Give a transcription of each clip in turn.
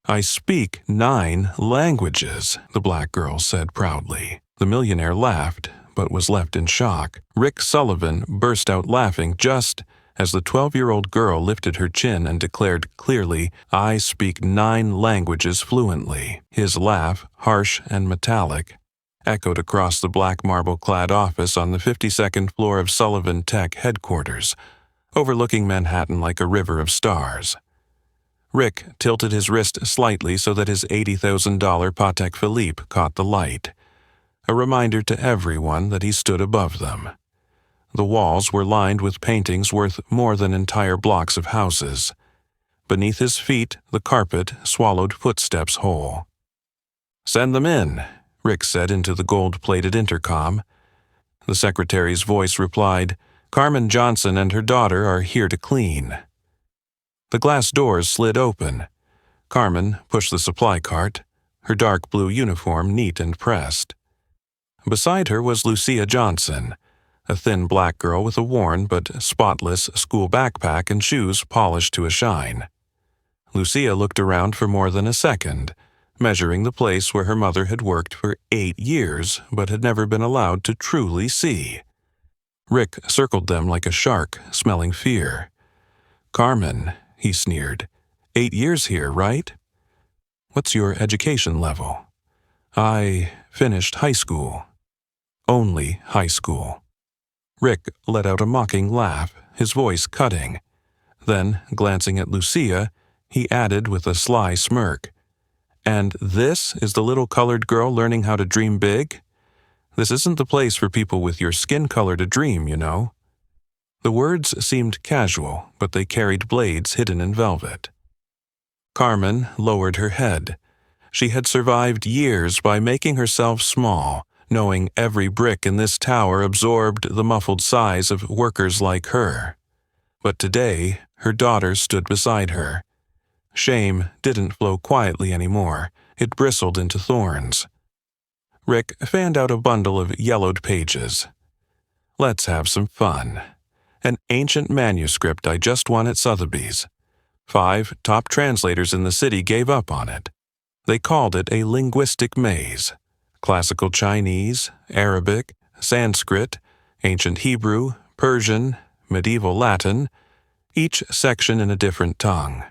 I speak 9 languages, the black girl said proudly. The millionaire laughed, but was left in shock. Rick Sullivan burst out laughing just as the 12-year-old girl lifted her chin and declared clearly, "I speak 9 languages fluently." His laugh, harsh and metallic, echoed across the black marble-clad office on the 52nd floor of Sullivan Tech headquarters, overlooking Manhattan like a river of stars. Rick tilted his wrist slightly so that his $80,000 Patek Philippe caught the light, a reminder to everyone that he stood above them. The walls were lined with paintings worth more than entire blocks of houses. Beneath his feet, the carpet swallowed footsteps whole. "Send them in," Rick said into the gold-plated intercom. The secretary's voice replied, "Carmen Johnson and her daughter are here to clean." The glass doors slid open. Carmen pushed the supply cart, her dark blue uniform neat and pressed. Beside her was Lucia Johnson, a thin black girl with a worn but spotless school backpack and shoes polished to a shine. Lucia looked around for more than a second, measuring the place where her mother had worked for 8 years but had never been allowed to truly see. Rick circled them like a shark, smelling fear. "Carmen," he sneered, 8 years here, right? What's your education level?" "I finished high school." "Only high school." Rick let out a mocking laugh, his voice cutting. Then, glancing at Lucia, he added with a sly smirk, "And this is the little colored girl learning how to dream big? This isn't the place for people with your skin color to dream, you know." The words seemed casual, but they carried blades hidden in velvet. Carmen lowered her head. She had survived years by making herself small, knowing every brick in this tower absorbed the muffled sighs of workers like her. But today, her daughter stood beside her. Shame didn't flow quietly anymore. It bristled into thorns. Rick fanned out a bundle of yellowed pages. "Let's have some fun. An ancient manuscript I just won at Sotheby's. 5 top translators in the city gave up on it. They called it a linguistic maze. Classical Chinese, Arabic, Sanskrit, ancient Hebrew, Persian, medieval Latin, each section in a different tongue.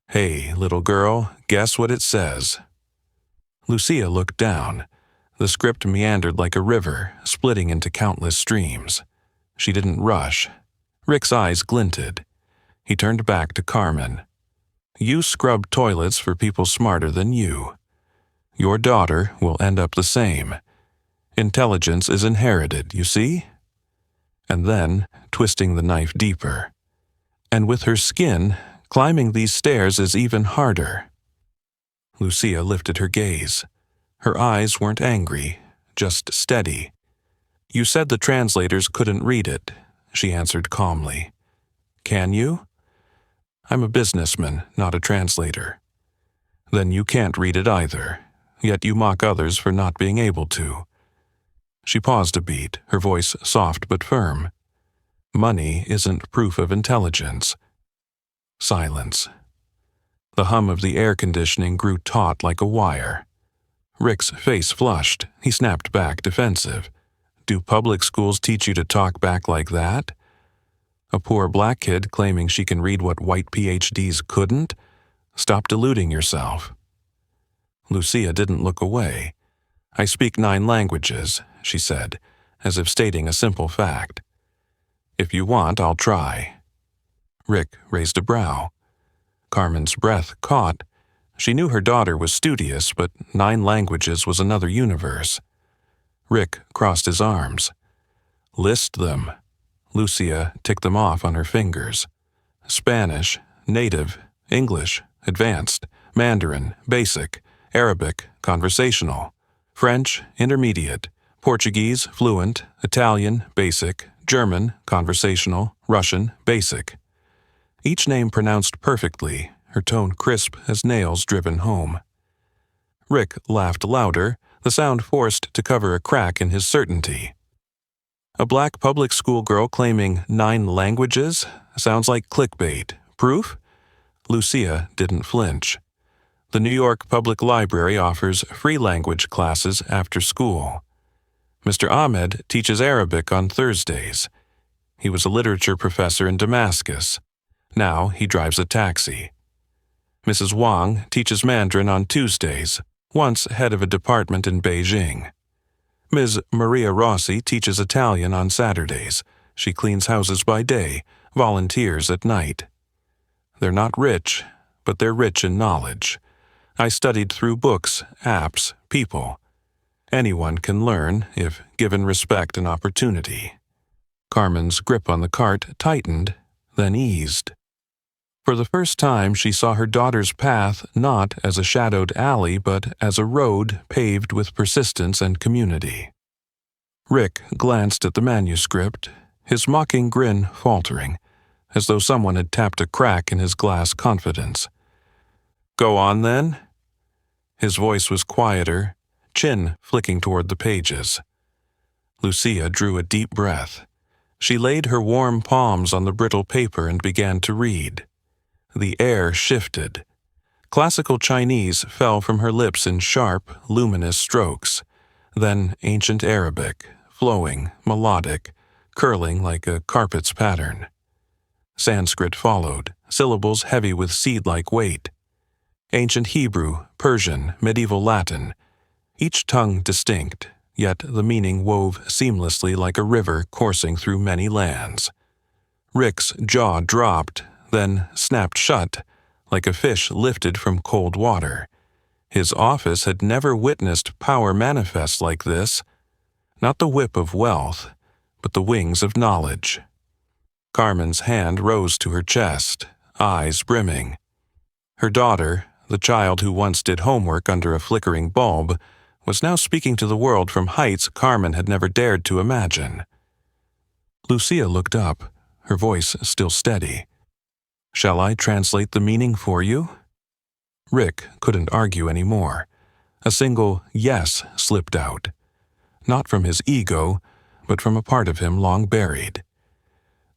Hey, little girl, guess what it says?" Lucia looked down. The script meandered like a river, splitting into countless streams. She didn't rush. Rick's eyes glinted. He turned back to Carmen. "You scrub toilets for people smarter than you. Your daughter will end up the same. Intelligence is inherited, you see?" And then, twisting the knife deeper. "And with her skin, climbing these stairs is even harder." Lucia lifted her gaze. Her eyes weren't angry, just steady. "You said the translators couldn't read it," she answered calmly. "Can you?" "I'm a businessman, not a translator." "Then you can't read it either. Yet you mock others for not being able to." She paused a beat, her voice soft but firm. "Money isn't proof of intelligence." Silence. The hum of the air conditioning grew taut like a wire. Rick's face flushed. He snapped back, defensive. "Do public schools teach you to talk back like that? A poor black kid claiming she can read what white PhDs couldn't? Stop deluding yourself." Lucia didn't look away. "I speak 9 languages," she said, as if stating a simple fact. "If you want, I'll try." Rick raised a brow. Carmen's breath caught. She knew her daughter was studious, but 9 languages was another universe. Rick crossed his arms. "List them." Lucia ticked them off on her fingers. "Spanish, native, English, advanced, Mandarin, basic, Arabic, conversational, French, intermediate, Portuguese, fluent, Italian, basic, German, conversational, Russian, basic." Each name pronounced perfectly, her tone crisp as nails driven home. Rick laughed louder, the sound forced to cover a crack in his certainty. "A black public school girl claiming 9 languages? Sounds like clickbait. Proof?" Lucia didn't flinch. The New York Public Library offers free language classes after school. Mr. Ahmed teaches Arabic on Thursdays. He was a literature professor in Damascus. Now he drives a taxi. Mrs. Wang teaches Mandarin on Tuesdays, once head of a department in Beijing. Ms. Maria Rossi teaches Italian on Saturdays. She cleans houses by day, volunteers at night. They're not rich, but they're rich in knowledge. I studied through books, apps, people. Anyone can learn if given respect and opportunity. Carmen's grip on the cart tightened, then eased. For the first time, she saw her daughter's path not as a shadowed alley, but as a road paved with persistence and community. Rick glanced at the manuscript, his mocking grin faltering, as though someone had tapped a crack in his glass confidence. "Go on, then?" His voice was quieter, chin flicking toward the pages. Lucia drew a deep breath. She laid her warm palms on the brittle paper and began to read. The air shifted. Classical Chinese fell from her lips in sharp, luminous strokes, then ancient Arabic, flowing, melodic, curling like a carpet's pattern. Sanskrit followed, syllables heavy with seed-like weight. Ancient Hebrew, Persian, medieval Latin, each tongue distinct, yet the meaning wove seamlessly like a river coursing through many lands. Rick's jaw dropped, then snapped shut, like a fish lifted from cold water. His office had never witnessed power manifest like this, not the whip of wealth, but the wings of knowledge. Carmen's hand rose to her chest, eyes brimming. Her daughter, the child who once did homework under a flickering bulb, was now speaking to the world from heights Carmen had never dared to imagine. Lucia looked up, her voice still steady. "Shall I translate the meaning for you?" Rick couldn't argue any more. A single yes slipped out, not from his ego, but from a part of him long buried.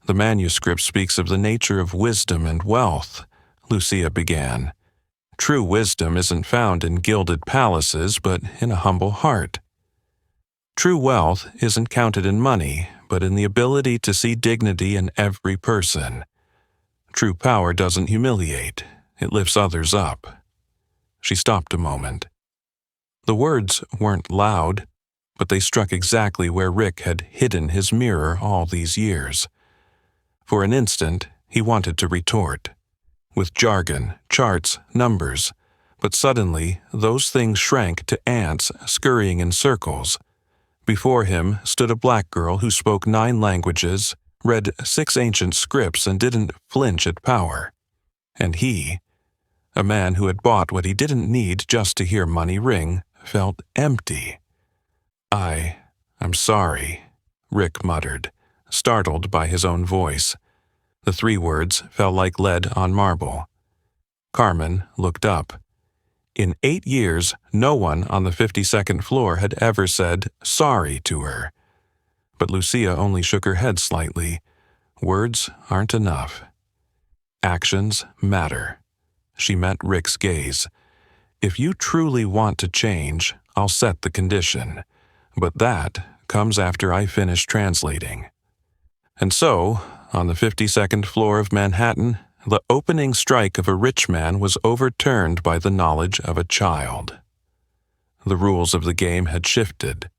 "The manuscript speaks of the nature of wisdom and wealth," Lucia began. "True wisdom isn't found in gilded palaces, but in a humble heart. True wealth isn't counted in money, but in the ability to see dignity in every person. True power doesn't humiliate, it lifts others up." She stopped a moment. The words weren't loud, but they struck exactly where Rick had hidden his mirror all these years. For an instant, he wanted to retort, with jargon, charts, numbers, but suddenly those things shrank to ants scurrying in circles. Before him stood a black girl who spoke 9 languages, read 6 ancient scripts, and didn't flinch at power. And he, a man who had bought what he didn't need just to hear money ring, felt empty. I'm sorry," Rick muttered, startled by his own voice. The 3 words fell like lead on marble. Carmen looked up. In 8 years, no one on the 52nd floor had ever said sorry to her. But Lucia only shook her head slightly. Words aren't enough. Actions matter. She met Rick's gaze. "If you truly want to change, I'll set the condition. But that comes after I finish translating." And so, on the 52nd floor of Manhattan, the opening strike of a rich man was overturned by the knowledge of a child. The rules of the game had shifted.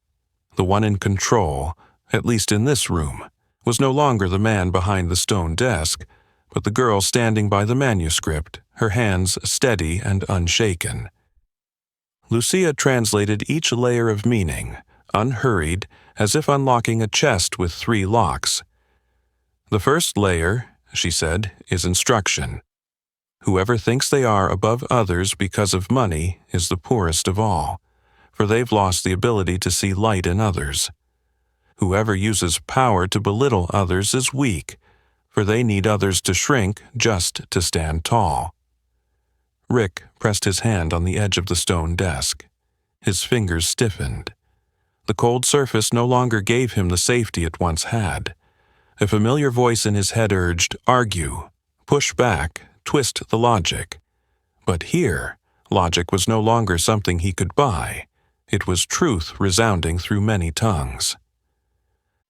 The one in control, at least in this room, was no longer the man behind the stone desk, but the girl standing by the manuscript, her hands steady and unshaken. Lucia translated each layer of meaning, unhurried, as if unlocking a chest with 3 locks. "The first layer," she said, "is instruction. Whoever thinks they are above others because of money is the poorest of all, for they've lost the ability to see light in others. Whoever uses power to belittle others is weak, for they need others to shrink just to stand tall." Rick pressed his hand on the edge of the stone desk. His fingers stiffened. The cold surface no longer gave him the safety it once had. A familiar voice in his head urged, "Argue, push back, twist the logic." But here, Logic was no longer something he could buy. It was truth resounding through many tongues.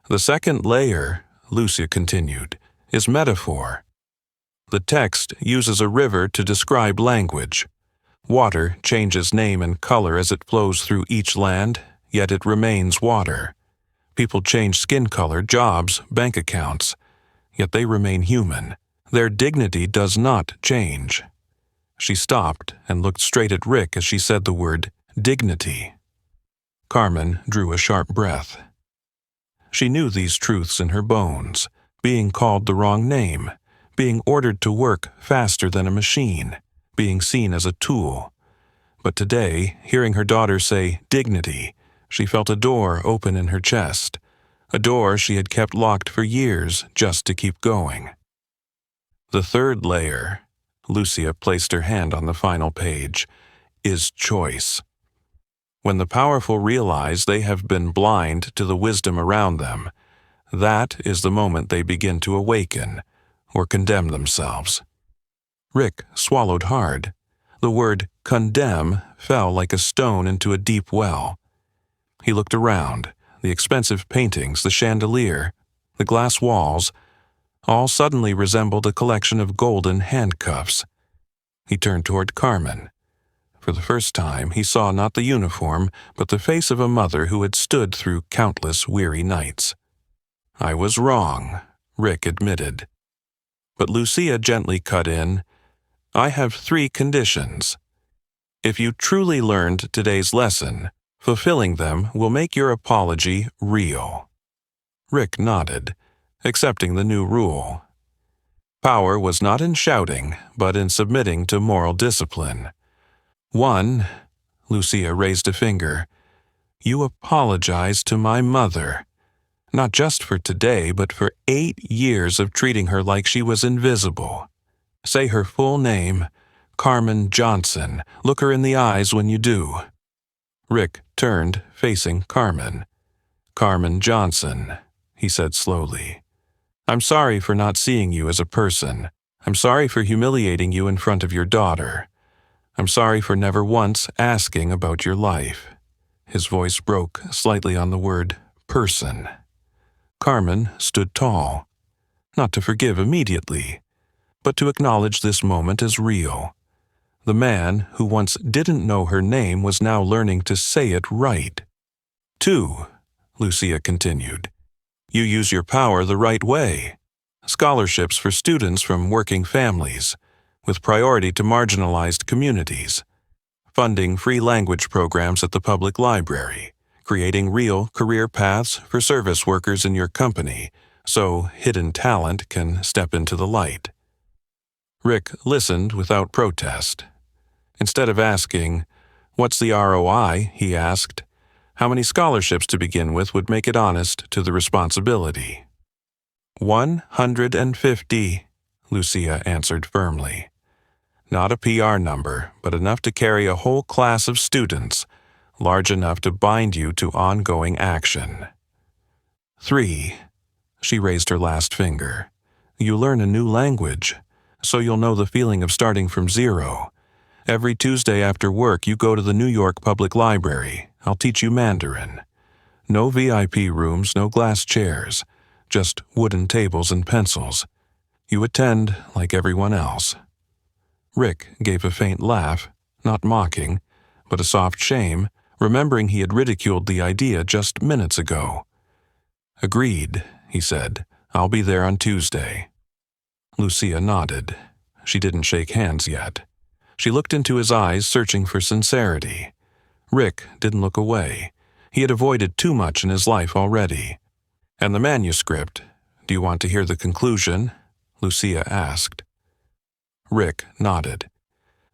The second layer, Lucia continued, is metaphor. The text uses a river to describe language. Water changes name and color as it flows through each land, yet it remains water. People change skin color, jobs, bank accounts, yet they remain human. Their dignity does not change. She stopped and looked straight at Rick as she said the word dignity. Carmen drew a sharp breath. She knew these truths in her bones, being called the wrong name, being ordered to work faster than a machine, being seen as a tool. But today, hearing her daughter say dignity, she felt a door open in her chest, a door she had kept locked for years just to keep going. The third layer, Lucia placed her hand on the final page, is choice. When the powerful realize they have been blind to the wisdom around them, that is the moment they begin to awaken or condemn themselves. Rick swallowed hard. The word condemn fell like a stone into a deep well. He looked around. The expensive paintings, the chandelier, the glass walls, all suddenly resembled a collection of golden handcuffs. He turned toward Carmen. For the first time, he saw not the uniform, but the face of a mother who had stood through countless weary nights. "I was wrong," Rick admitted. But Lucia gently cut in, "I have 3 conditions. If you truly learned today's lesson, fulfilling them will make your apology real." Rick nodded, accepting the new rule. Power was not in shouting, but in submitting to moral discipline. 1, Lucia raised a finger, "You apologize to my mother, not just for today, but for 8 years of treating her like she was invisible. Say her full name, Carmen Johnson. Look her in the eyes when you do." Rick turned, facing Carmen. "Carmen Johnson," he said slowly. "I'm sorry for not seeing you as a person. I'm sorry for humiliating you in front of your daughter. I'm sorry for never once asking about your life." His voice broke slightly on the word person. Carmen stood tall, not to forgive immediately, but to acknowledge this moment as real. The man who once didn't know her name was now learning to say it right. 2, Lucia continued, "You use your power the right way. Scholarships for students from working families, with priority to marginalized communities. Funding free language programs at the public library. Creating real career paths for service workers in your company, so hidden talent can step into the light." Rick listened without protest. Instead of asking, "What's the ROI?" he asked, "How many scholarships to begin with would make it honest to the responsibility?" 150, Lucia answered firmly. "Not a PR number, but enough to carry a whole class of students, large enough to bind you to ongoing action." 3, she raised her last finger. "You learn a new language, so you'll know the feeling of starting from zero. Every Tuesday after work, you go to the New York Public Library. I'll teach you Mandarin. No VIP rooms, no glass chairs, just wooden tables and pencils. You attend like everyone else." Rick gave a faint laugh, not mocking, but a soft shame, remembering he had ridiculed the idea just minutes ago. "Agreed," he said. "I'll be there on Tuesday." Lucia nodded. She didn't shake hands yet. She looked into his eyes, searching for sincerity. Rick didn't look away. He had avoided too much in his life already. "And the manuscript? Do you want to hear the conclusion?" Lucia asked. Rick nodded.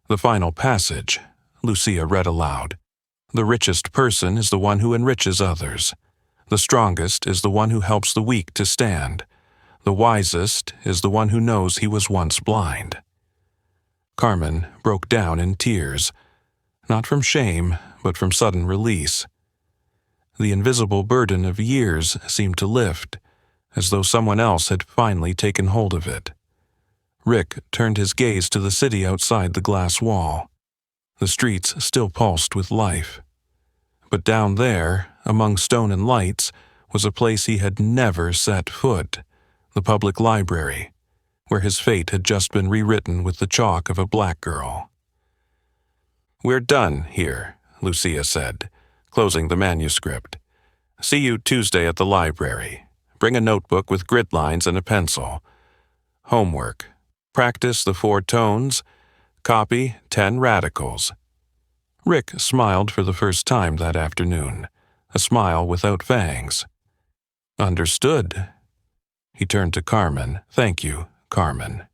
"The final passage," Lucia read aloud. "The richest person is the one who enriches others. The strongest is the one who helps the weak to stand. The wisest is the one who knows he was once blind." Carmen broke down in tears, not from shame, but from sudden release. The invisible burden of years seemed to lift, as though someone else had finally taken hold of it. Rick turned his gaze to the city outside the glass wall. The streets still pulsed with life. But down there, among stone and lights, was a place he had never set foot, the public library, where his fate had just been rewritten with the chalk of a black girl. "We're done here," Lucia said, closing the manuscript. "See you Tuesday at the library. Bring a notebook with grid lines and a pencil. Homework. Practice the 4 tones. Copy 10 radicals." Rick smiled for the first time that afternoon, a smile without fangs. "Understood." He turned to Carmen. "Thank you, Carmen."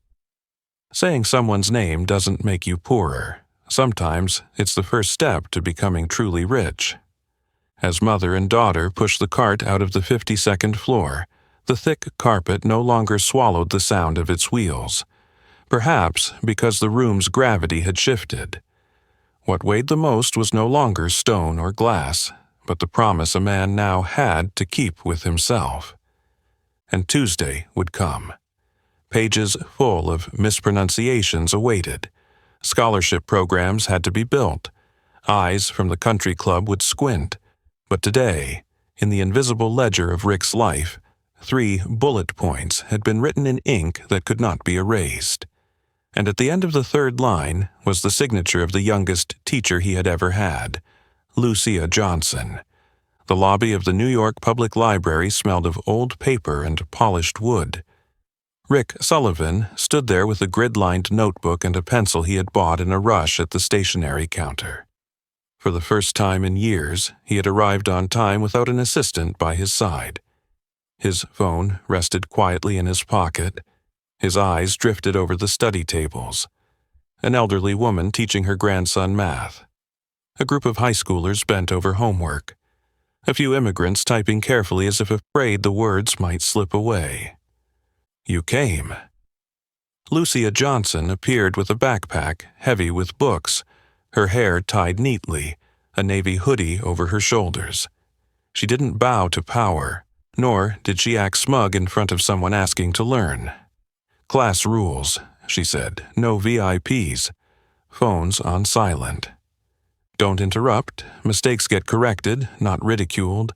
Saying someone's name doesn't make you poorer. Sometimes it's the first step to becoming truly rich. As mother and daughter pushed the cart out of the 52nd floor, the thick carpet no longer swallowed the sound of its wheels, perhaps because the room's gravity had shifted. What weighed the most was no longer stone or glass, but the promise a man now had to keep with himself. And Tuesday would come. Pages full of mispronunciations awaited. Scholarship programs had to be built. Eyes from the country club would squint. But today, in the invisible ledger of Rick's life, 3 bullet points had been written in ink that could not be erased. And at the end of the 3rd line was the signature of the youngest teacher he had ever had, Lucia Johnson. The lobby of the New York Public Library smelled of old paper and polished wood. Rick Sullivan stood there with a grid-lined notebook and a pencil he had bought in a rush at the stationery counter. For the first time in years, he had arrived on time without an assistant by his side. His phone rested quietly in his pocket. His eyes drifted over the study tables. An elderly woman teaching her grandson math. A group of high schoolers bent over homework. A few immigrants typing carefully as if afraid the words might slip away. "You came." Lucia Johnson appeared with a backpack heavy with books, her hair tied neatly, a navy hoodie over her shoulders. She didn't bow to power, nor did she act smug in front of someone asking to learn. "Class rules," she said. "No VIPs. Phones on silent. Don't interrupt. Mistakes get corrected, not ridiculed."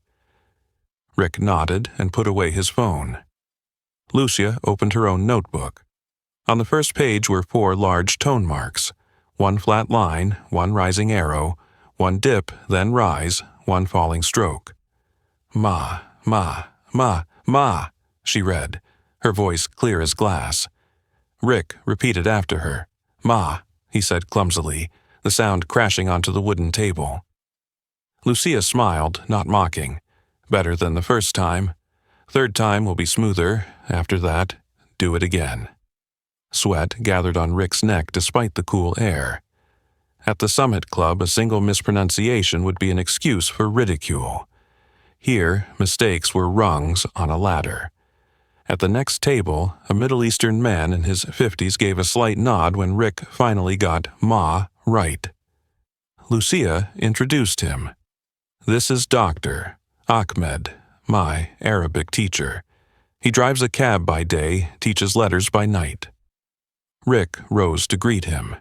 Rick nodded and put away his phone. Lucia opened her own notebook. On the first page were 4 large tone marks, 1 flat line, 1 rising arrow, 1 dip, then rise, 1 falling stroke. "Ma, ma, ma, ma," she read, her voice clear as glass. Rick repeated after her. "Ma," he said clumsily, the sound crashing onto the wooden table. Lucia smiled, not mocking. "Better than the first time. 3rd time will be smoother. After that, do it again." Sweat gathered on Rick's neck despite the cool air. At the Summit Club, a single mispronunciation would be an excuse for ridicule. Here, mistakes were rungs on a ladder. At the next table, a Middle Eastern man in his 50s gave a slight nod when Rick finally got "ma" right. Lucia introduced him. "This is Dr. Ahmed, my Arabic teacher. He drives a cab by day, teaches letters by night." Rick rose to greet him.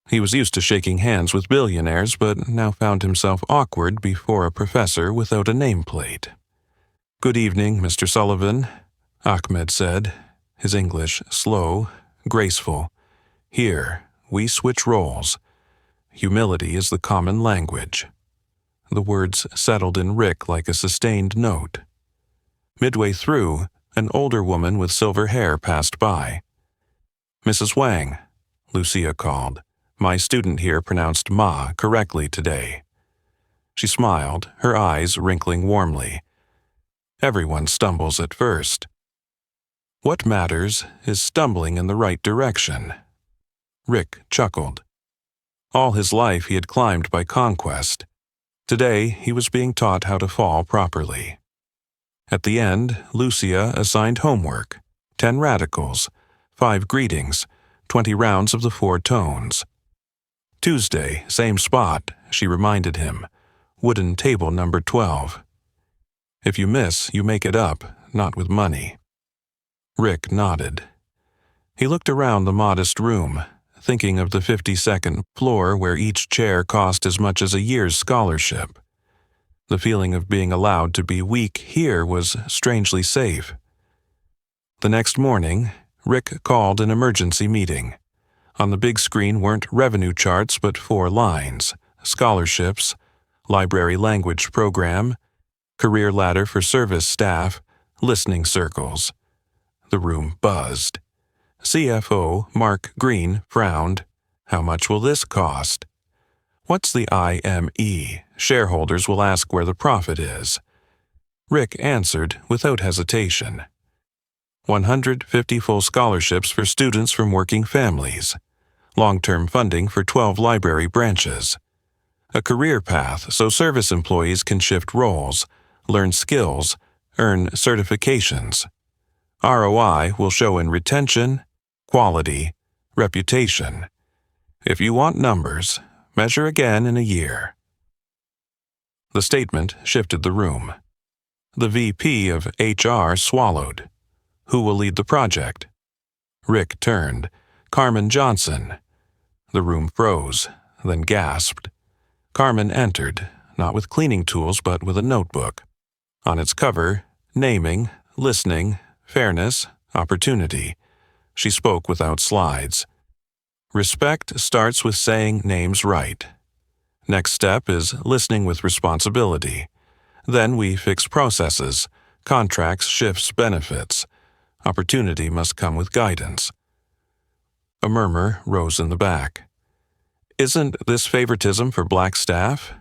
He was used to shaking hands with billionaires, but now found himself awkward before a professor without a nameplate. "Good evening, Mr. Sullivan," Ahmed said, his English slow, graceful. "Here, we switch roles. Humility is the common language." The words settled in Rick like a sustained note. Midway through, an older woman with silver hair passed by. "Mrs. Wang," Lucia called. "My student here pronounced ma correctly today." She smiled, her eyes wrinkling warmly. Everyone stumbles at first. What matters is stumbling in the right direction. Rick chuckled. All his life he had climbed by conquest. Today he was being taught how to fall properly. At the end, Lucia assigned homework, 10 radicals, 5 greetings, 20 rounds of the 4 tones. Tuesday, same spot, she reminded him. Wooden table number 12. If you miss, you make it up, not with money. Rick nodded. He looked around the modest room, thinking of the 52nd floor where each chair cost as much as a year's scholarship. The feeling of being allowed to be weak here was strangely safe. The next morning, Rick called an emergency meeting. On the big screen weren't revenue charts but 4 lines: scholarships, library language program, career ladder for service staff, listening circles. The room buzzed. CFO Mark Green frowned. How much will this cost? What's the IME? Shareholders will ask where the profit is. Rick answered without hesitation. 150 full scholarships for students from working families. Long-term funding for 12 library branches. A career path so service employees can shift roles, learn skills, earn certifications. ROI will show in retention, quality, reputation. If you want numbers, measure again in a year. The statement shifted the room. The VP of HR swallowed. Who will lead the project? Rick turned. Carmen Johnson. The room froze, then gasped. Carmen entered, not with cleaning tools but with a notebook. On its cover, naming, listening, fairness, opportunity. She spoke without slides. Respect starts with saying names right. Next step is listening with responsibility. Then we fix processes, contracts, shifts, benefits. Opportunity must come with guidance. A murmur rose in the back. Isn't this favoritism for black staff?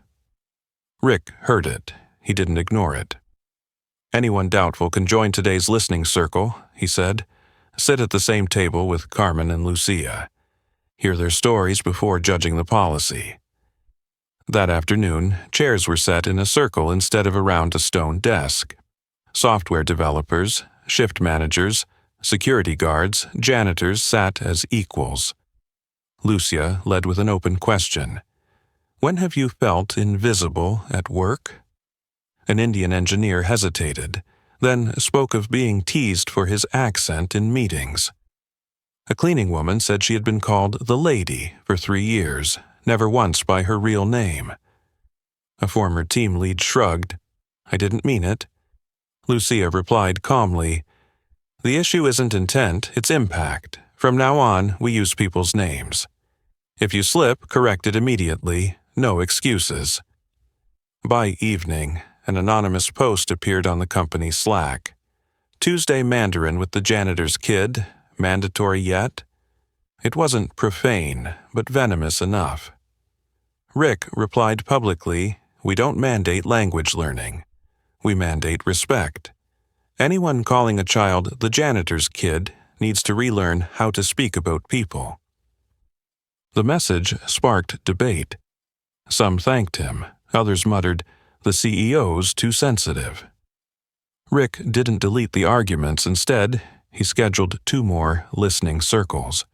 Rick heard it. He didn't ignore it. Anyone doubtful can join today's listening circle, he said. Sit at the same table with Carmen and Lucia. Hear their stories before judging the policy. That afternoon, chairs were set in a circle instead of around a stone desk. Software developers, shift managers, security guards, janitors sat as equals. Lucia led with an open question. When have you felt invisible at work? An Indian engineer hesitated, then spoke of being teased for his accent in meetings. A cleaning woman said she had been called the lady for 3 years, never once by her real name. A former team lead shrugged. I didn't mean it. Lucia replied calmly, The issue isn't intent, it's impact. From now on, we use people's names. If you slip, correct it immediately, no excuses. By evening, an anonymous post appeared on the company Slack. Tuesday Mandarin with the janitor's kid, mandatory yet? It wasn't profane, but venomous enough. Rick replied publicly, We don't mandate language learning. We mandate respect. Anyone calling a child the janitor's kid needs to relearn how to speak about people. The message sparked debate. Some thanked him, others muttered, The CEO's too sensitive. Rick didn't delete the arguments. Instead, he scheduled 2 more listening circles.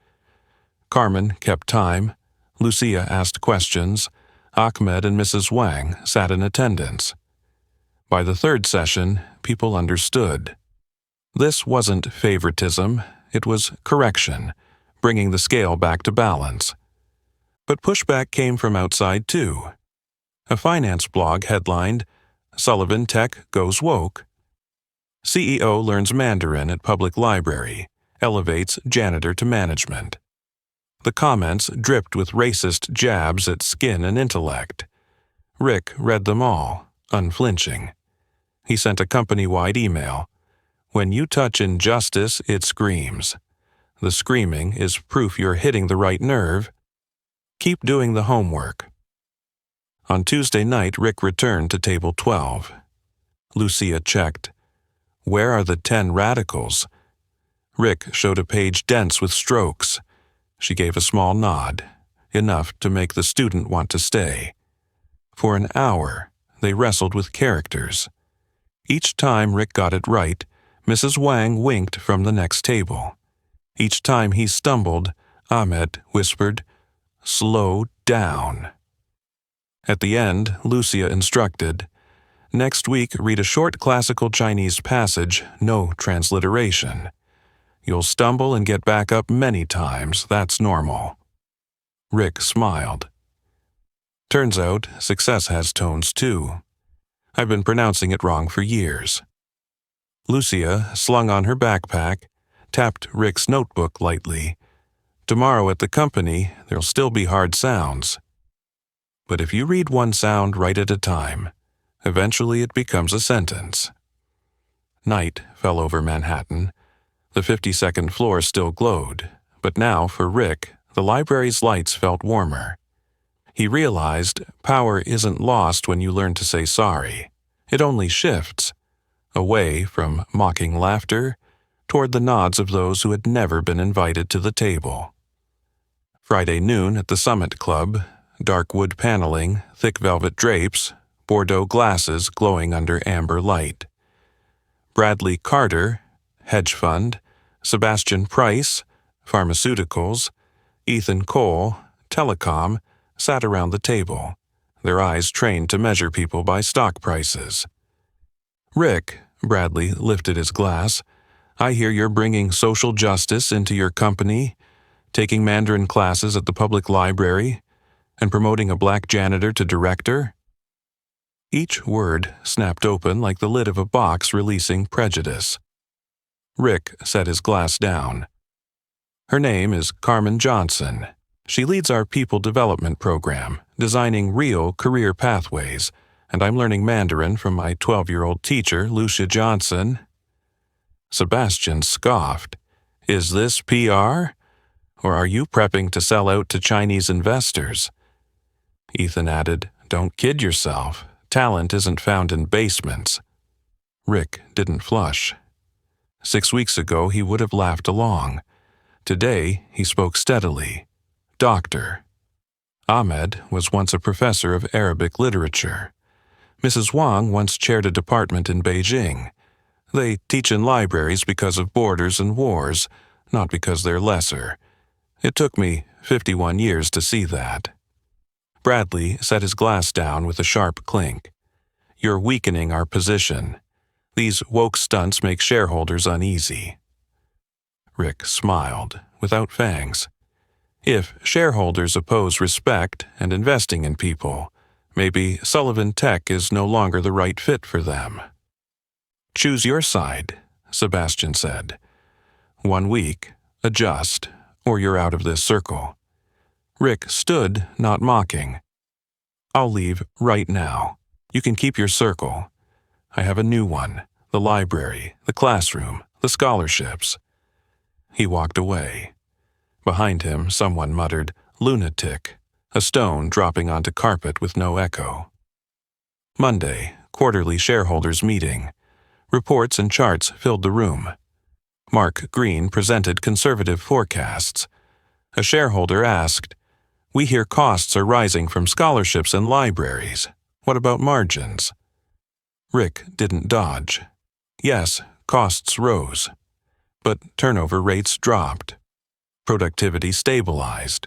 Carmen kept time. Lucia asked questions. Ahmed and Mrs. Wang sat in attendance. By the 3rd session, people understood. This wasn't favoritism, it was correction, bringing the scale back to balance. But pushback came from outside too. A finance blog headlined, Sullivan Tech Goes Woke. CEO learns Mandarin at public library, elevates janitor to management. The comments dripped with racist jabs at skin and intellect. Rick read them all, unflinching. He sent a company-wide email. When you touch injustice, it screams. The screaming is proof you're hitting the right nerve. Keep doing the homework. On Tuesday night, Rick returned to table 12. Lucia checked. Where are the 10 radicals? Rick showed a page dense with strokes. She gave a small nod, enough to make the student want to stay. For an hour, they wrestled with characters. Each time Rick got it right, Mrs. Wang winked from the next table. Each time he stumbled, Ahmed whispered, Slow down. At the end, Lucia instructed, Next week, read a short classical Chinese passage, no transliteration. You'll stumble and get back up many times, that's normal. Rick smiled. Turns out, success has tones too. I've been pronouncing it wrong for years. Lucia, slung on her backpack, tapped Rick's notebook lightly. Tomorrow at the company, there'll still be hard sounds. But if you read one sound right at a time, eventually it becomes a sentence. Night fell over Manhattan. The 52nd floor still glowed, but now, for Rick, the library's lights felt warmer. He realized power isn't lost when you learn to say sorry. It only shifts, away from mocking laughter toward the nods of those who had never been invited to the table. Friday noon at the Summit Club, dark wood paneling, thick velvet drapes, Bordeaux glasses glowing under amber light. Bradley Carter, hedge fund, Sebastian Price, pharmaceuticals, Ethan Cole, telecom, sat around the table, their eyes trained to measure people by stock prices. Rick, Bradley lifted his glass, I hear you're bringing social justice into your company, taking Mandarin classes at the public library, and promoting a black janitor to director? Each word snapped open like the lid of a box releasing prejudice. Rick set his glass down. Her name is Carmen Johnson. She leads our people development program, designing real career pathways, and I'm learning Mandarin from my 12-year-old teacher, Lucia Johnson. Sebastian scoffed. Is this PR? Or are you prepping to sell out to Chinese investors? Ethan added, Don't kid yourself. Talent isn't found in basements. Rick didn't flush. 6 weeks ago, he would have laughed along. Today, he spoke steadily. Doctor. Ahmed was once a professor of Arabic literature. Mrs. Wang once chaired a department in Beijing. They teach in libraries because of borders and wars, not because they're lesser. It took me 51 years to see that. Bradley set his glass down with a sharp clink. You're weakening our position. These woke stunts make shareholders uneasy. Rick smiled, without fangs. If shareholders oppose respect and investing in people, maybe Sullivan Tech is no longer the right fit for them. Choose your side, Sebastian said. 1 week, adjust, or you're out of this circle. Rick stood, not mocking. I'll leave right now. You can keep your circle. I have a new one, the library, the classroom, the scholarships. He walked away. Behind him, someone muttered, lunatic, a stone dropping onto carpet with no echo. Monday, quarterly shareholders' meeting. Reports and charts filled the room. Mark Green presented conservative forecasts. A shareholder asked, We hear costs are rising from scholarships and libraries. What about margins? Rick didn't dodge. Yes, costs rose. But turnover rates dropped. Productivity stabilized.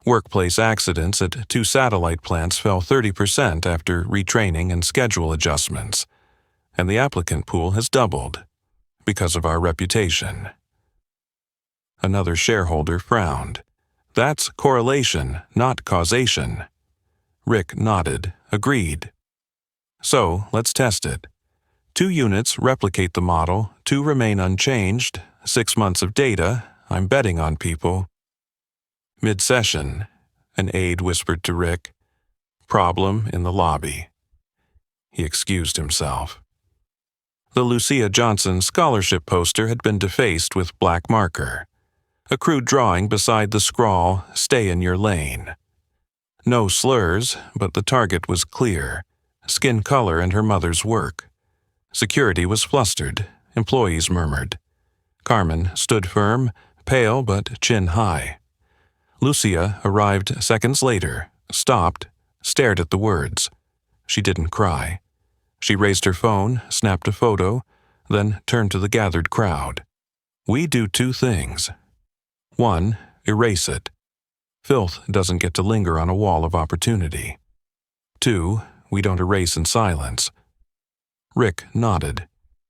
Workplace accidents at 2 satellite plants fell 30% after retraining and schedule adjustments. And the applicant pool has doubled because of our reputation. Another shareholder frowned. That's correlation, not causation. Rick nodded, agreed. So, let's test it. 2 units replicate the model, 2 remain unchanged, 6 months of data, I'm betting on people. Mid-session, an aide whispered to Rick. Problem in the lobby. He excused himself. The Lucia Johnson scholarship poster had been defaced with black marker. A crude drawing beside the scrawl, Stay in your lane. No slurs, but the target was clear. Skin color and her mother's work. Security was flustered. Employees murmured. Carmen stood firm, pale but chin high. Lucia arrived seconds later, stopped, stared at the words. She didn't cry. She raised her phone, snapped a photo, then turned to the gathered crowd. We do 2 things. 1, erase it. Filth doesn't get to linger on a wall of opportunity. 2, we don't erase in silence. Rick nodded.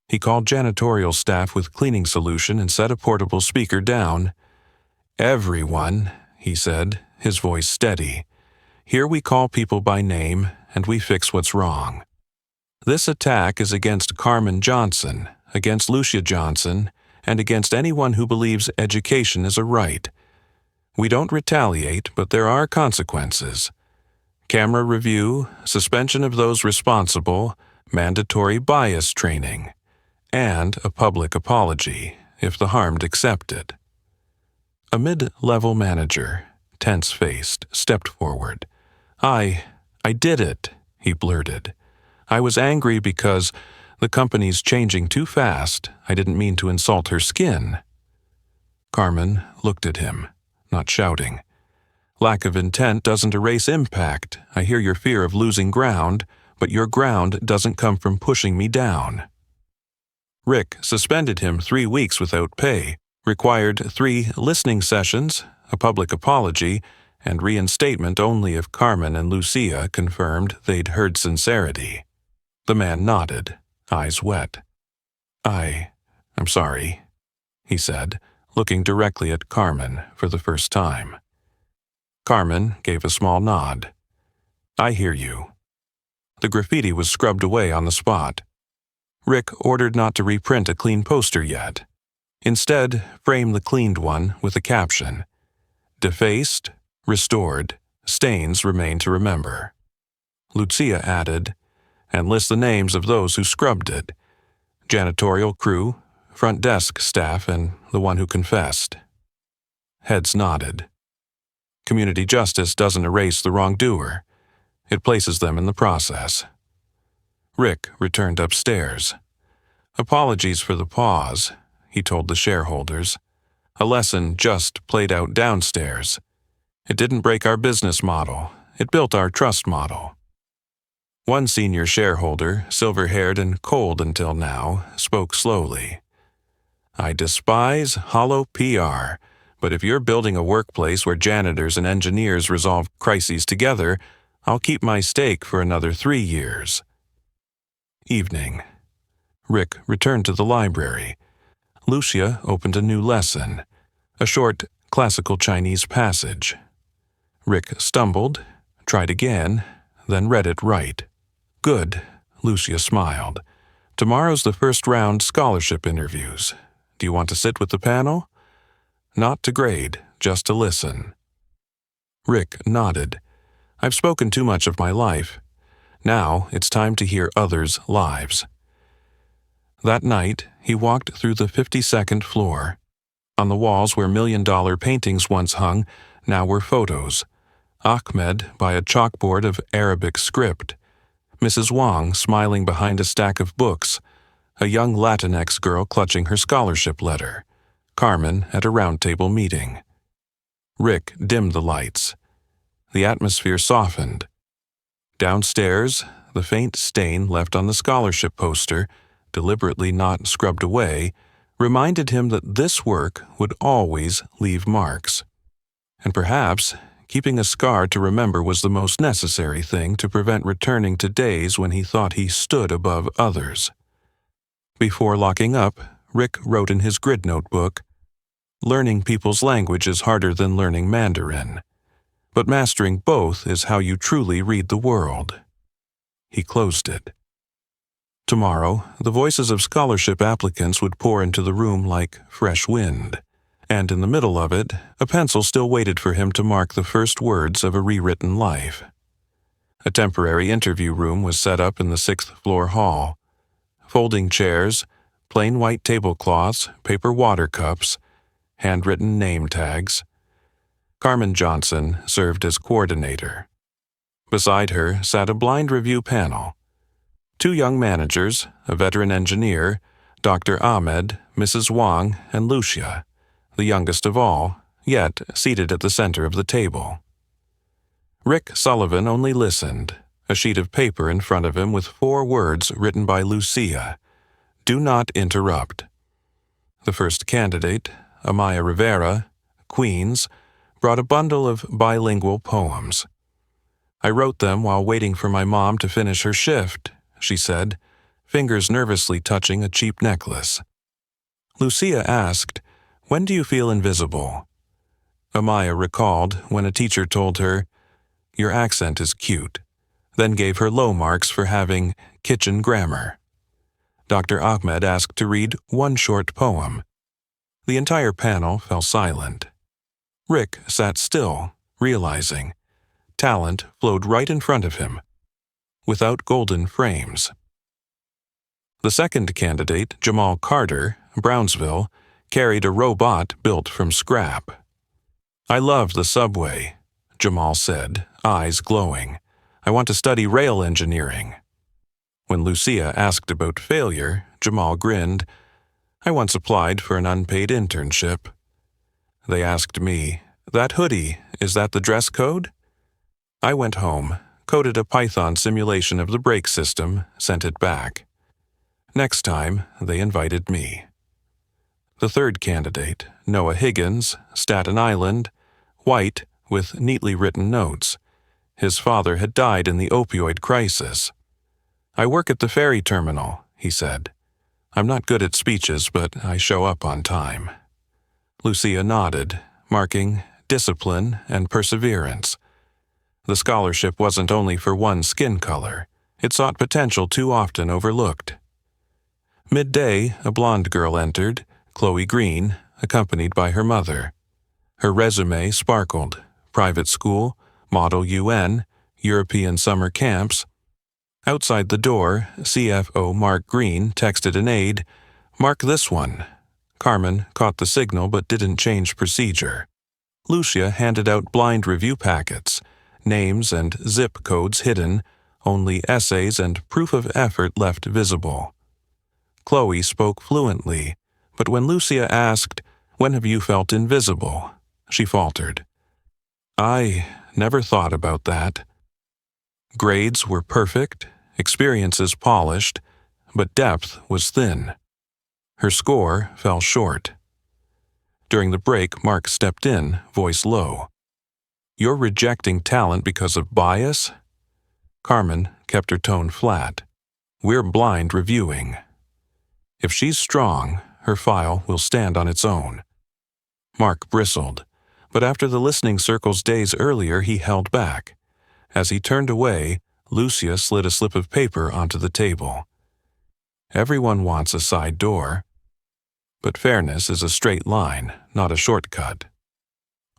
He called janitorial staff with cleaning solution and set a portable speaker down. Everyone, he said, his voice steady. "Here we call people by name, and we fix what's wrong. This attack is against Carmen Johnson, against Lucia Johnson, and against anyone who believes education is a right. We don't retaliate, but there are consequences. Camera review, suspension of those responsible, mandatory bias training, and a public apology, if the harmed accept it." A mid-level manager, tense-faced, stepped forward. I did it," he blurted. "I was angry because the company's changing too fast. I didn't mean to insult her skin." Carmen looked at him, not shouting. "Lack of intent doesn't erase impact. I hear your fear of losing ground, but your ground doesn't come from pushing me down." Rick suspended him 3 weeks without pay, required 3 listening sessions, a public apology, and reinstatement only if Carmen and Lucia confirmed they'd heard sincerity. The man nodded, eyes wet. I'm sorry," he said, looking directly at Carmen for the first time. Carmen gave a small nod. "I hear you." The graffiti was scrubbed away on the spot. Rick ordered not to reprint a clean poster yet. Instead, frame the cleaned one with a caption, "Defaced, restored, stains remain to remember." Lucia added, "And list the names of those who scrubbed it. Janitorial crew, front desk staff, and the one who confessed." Heads nodded. Community justice doesn't erase the wrongdoer. It places them in the process. Rick returned upstairs. "Apologies for the pause," he told the shareholders. "A lesson just played out downstairs. It didn't break our business model. It built our trust model." One senior shareholder, silver-haired and cold until now, spoke slowly. "I despise hollow PR, but if you're building a workplace where janitors and engineers resolve crises together, I'll keep my stake for another 3 years." Evening. Rick returned to the library. Lucia opened a new lesson, a short classical Chinese passage. Rick stumbled, tried again, then read it right. "Good," Lucia smiled. "Tomorrow's the first round scholarship interviews. Do you want to sit with the panel?" "Not to grade, just to listen." Rick nodded. "I've spoken too much of my life. Now it's time to hear others' lives." That night, he walked through the 52nd floor. On the walls where $1,000,000 paintings once hung, now were photos. Ahmed by a chalkboard of Arabic script. Mrs. Wang smiling behind a stack of books. A young Latinx girl clutching her scholarship letter. Carmen at a roundtable meeting. Rick dimmed the lights. The atmosphere softened. Downstairs, the faint stain left on the scholarship poster, deliberately not scrubbed away, reminded him that this work would always leave marks. And perhaps keeping a scar to remember was the most necessary thing to prevent returning to days when he thought he stood above others. Before locking up, Rick wrote in his grid notebook, "Learning people's language is harder than learning Mandarin. But mastering both is how you truly read the world." He closed it. Tomorrow, the voices of scholarship applicants would pour into the room like fresh wind, and in the middle of it, a pencil still waited for him to mark the first words of a rewritten life. A temporary interview room was set up in the 6th-floor hall. Folding chairs, plain white tablecloths, paper water cups, handwritten name tags. Carmen Johnson served as coordinator. Beside her sat a blind review panel. 2 young managers, a veteran engineer, Dr. Ahmed, Mrs. Wang, and Lucia, the youngest of all, yet seated at the center of the table. Rick Sullivan only listened, a sheet of paper in front of him with 4 words written by Lucia. "Do not interrupt." The first candidate, Amaya Rivera, Queens, brought a bundle of bilingual poems. "I wrote them while waiting for my mom to finish her shift," she said, fingers nervously touching a cheap necklace. Lucia asked, "When do you feel invisible?" Amaya recalled when a teacher told her, "Your accent is cute," then gave her low marks for having kitchen grammar. Dr. Ahmed asked to read one short poem. The entire panel fell silent. Rick sat still, realizing talent flowed right in front of him, without golden frames. The second candidate, Jamal Carter, Brownsville, carried a robot built from scrap. "I love the subway," Jamal said, eyes glowing. "I want to study rail engineering." When Lucia asked about failure, Jamal grinned. "I once applied for an unpaid internship." They asked me, "That hoodie, is that the dress code?" I went home, coded a Python simulation of the brake system, sent it back. Next time, they invited me. The third candidate, Noah Higgins, Staten Island, white, with neatly written notes. His father had died in the opioid crisis. "I work at the ferry terminal," he said. "I'm not good at speeches, but I show up on time." Lucia nodded, marking discipline and perseverance. The scholarship wasn't only for one skin color. It sought potential too often overlooked. Midday, a blonde girl entered, Chloe Green, accompanied by her mother. Her resume sparkled: private school, Model UN, European summer camps. Outside the door, CFO Mark Green texted an aide, "Mark this one." Carmen caught the signal but didn't change procedure. Lucia handed out blind review packets, names and zip codes hidden, only essays and proof of effort left visible. Chloe spoke fluently, but when Lucia asked, "When have you felt invisible?" she faltered. "I never thought about that." Grades were perfect, experiences polished, but depth was thin. Her score fell short. During the break, Mark stepped in, voice low. "You're rejecting talent because of bias?" Carmen kept her tone flat. "We're blind reviewing. If she's strong, her file will stand on its own." Mark bristled, but after the listening circles days earlier, he held back. As he turned away, Lucia slid a slip of paper onto the table. "Everyone wants a side door. But fairness is a straight line, not a shortcut."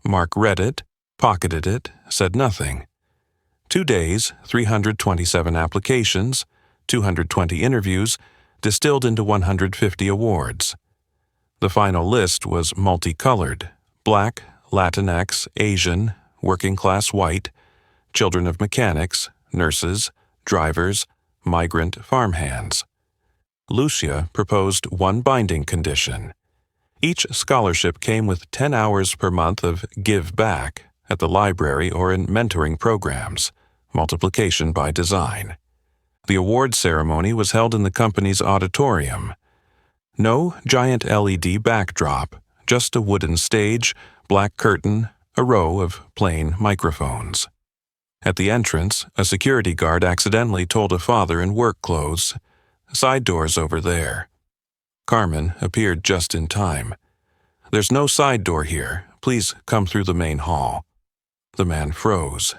Mark read it, pocketed it, said nothing. 2 days, 327 applications, 220 interviews, distilled into 150 awards. The final list was multicolored: Black, Latinx, Asian, working class white, children of mechanics, nurses, drivers, migrant farmhands. Lucia proposed one binding condition. Each scholarship came with 10 hours per month of give back at the library or in mentoring programs, multiplication by design. The award ceremony was held in the company's auditorium. No giant LED backdrop, just a wooden stage, black curtain, a row of plain microphones. At the entrance, a security guard accidentally told a father in work clothes, "Side doors over there." Carmen appeared just in time. "There's no side door here. Please come through the main hall." The man froze,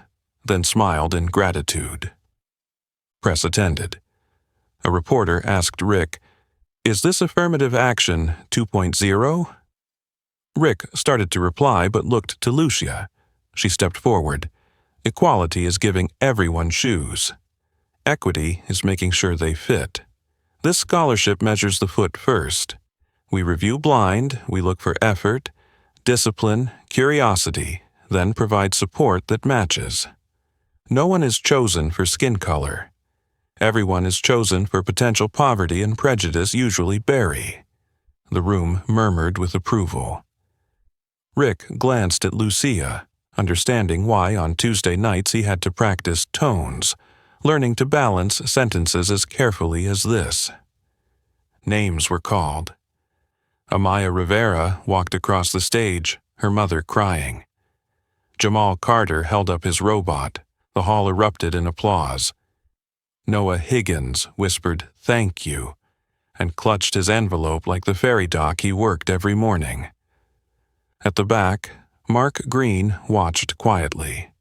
then smiled in gratitude. Press attended. A reporter asked Rick, "Is this affirmative action 2.0? Rick started to reply but looked to Lucia. She stepped forward. "Equality is giving everyone shoes. Equity is making sure they fit. This scholarship measures the foot first. We review blind, we look for effort, discipline, curiosity, then provide support that matches. No one is chosen for skin color. Everyone is chosen for potential poverty and prejudice usually bury." The room murmured with approval. Rick glanced at Lucia, understanding why on Tuesday nights he had to practice tones, learning to balance sentences as carefully as this. Names were called. Amaya Rivera walked across the stage, her mother crying. Jamal Carter held up his robot. The hall erupted in applause. Noah Higgins whispered, "Thank you," and clutched his envelope like the ferry dock he worked every morning. At the back, Mark Green watched quietly.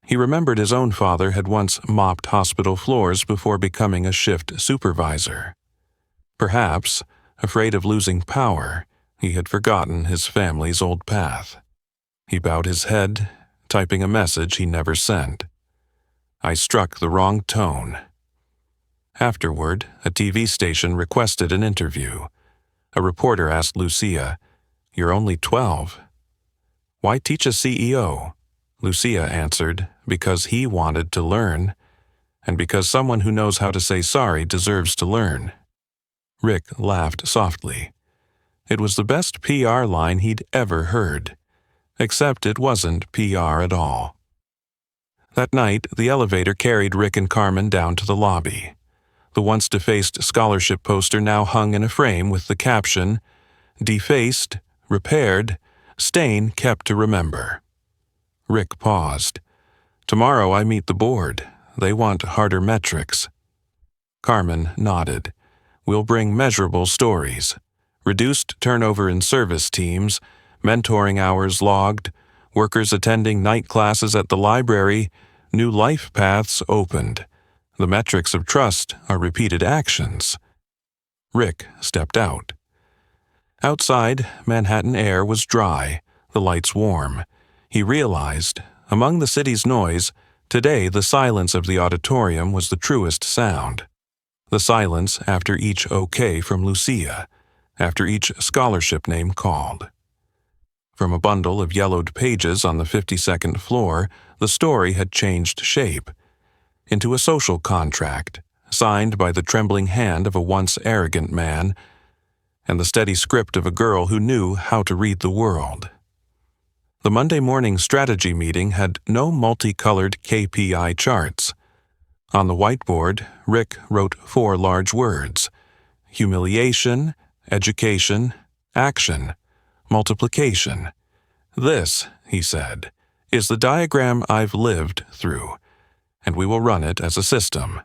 He remembered his own father had once mopped hospital floors before becoming a shift supervisor. Perhaps, afraid of losing power, he had forgotten his family's old path. He bowed his head, typing a message he never sent. I struck the wrong tone. Afterward, a TV station requested an interview. A reporter asked Lucia, "You're only 12. Why teach a CEO?" Lucia answered, "Because he wanted to learn, and because someone who knows how to say sorry deserves to learn." Rick laughed softly. It was the best PR line he'd ever heard, except it wasn't PR at all. That night, the elevator carried Rick and Carmen down to the lobby. The once defaced scholarship poster now hung in a frame with the caption, "Defaced, repaired, stain kept to remember." Rick paused. "Tomorrow I meet the board. They want harder metrics." Carmen nodded. "We'll bring measurable stories. Reduced turnover in service teams, mentoring hours logged, workers attending night classes at the library, new life paths opened. The metrics of trust are repeated actions." Rick stepped out. Outside, Manhattan air was dry, the lights warm. He realized, among the city's noise, today the silence of the auditorium was the truest sound. The silence after each okay from Lucia, after each scholarship name called. From a bundle of yellowed pages on the 52nd floor, the story had changed shape into a social contract, signed by the trembling hand of a once arrogant man, and the steady script of a girl who knew how to read the world. The Monday morning strategy meeting had no multicolored KPI charts. On the whiteboard, Rick wrote 4 large words: humiliation, education, action, multiplication. "This," he said, "is the diagram I've lived through, and we will run it as a system."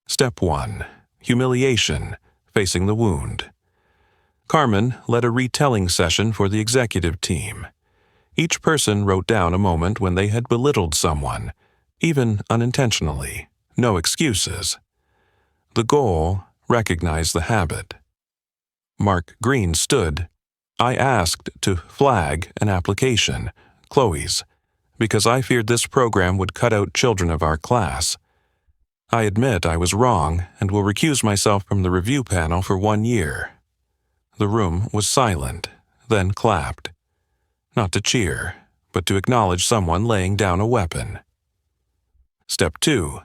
Step 1. Humiliation, facing the wound. Carmen led a retelling session for the executive team. Each person wrote down a moment when they had belittled someone, even unintentionally. No excuses. The goal: recognize the habit. Mark Green stood. "I asked to flag an application, Chloe's, because I feared this program would cut out children of our class. I admit I was wrong and will recuse myself from the review panel for 1 year." The room was silent, then clapped. Not to cheer, but to acknowledge someone laying down a weapon. Step 2.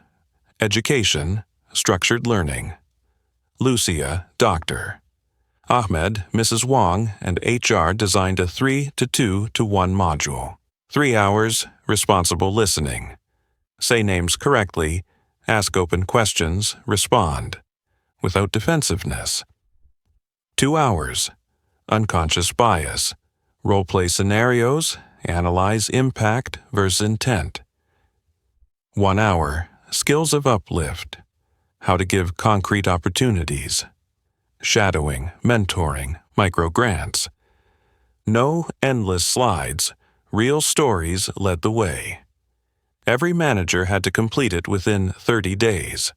Education, structured learning. Lucia, doctor. Ahmed, Mrs. Wong, and HR designed a 3-2-1 module. 3 hours, responsible listening. Say names correctly, ask open questions, respond. Without defensiveness. 2 hours, unconscious bias. Role-play scenarios, analyze impact versus intent. 1 hour, skills of uplift. How to give concrete opportunities. Shadowing, mentoring, micro-grants. No endless slides, real stories led the way. Every manager had to complete it within 30 days.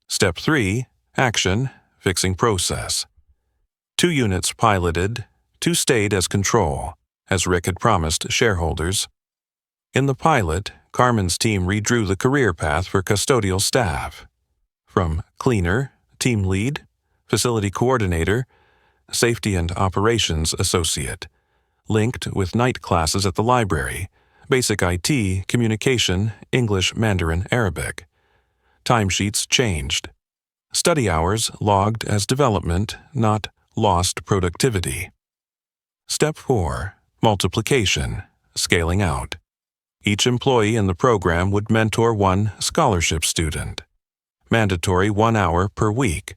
Step 3, action, fixing process. 2 units piloted, 2 stayed as control, as Rick had promised shareholders. In the pilot, Carmen's team redrew the career path for custodial staff. From cleaner, team lead, facility coordinator, safety and operations associate, linked with night classes at the library, basic IT, communication, English, Mandarin, Arabic. Timesheets changed. Study hours logged as development, not lost productivity. Step 4. Multiplication, scaling out. Each employee in the program would mentor 1 scholarship student. Mandatory 1 hour per week.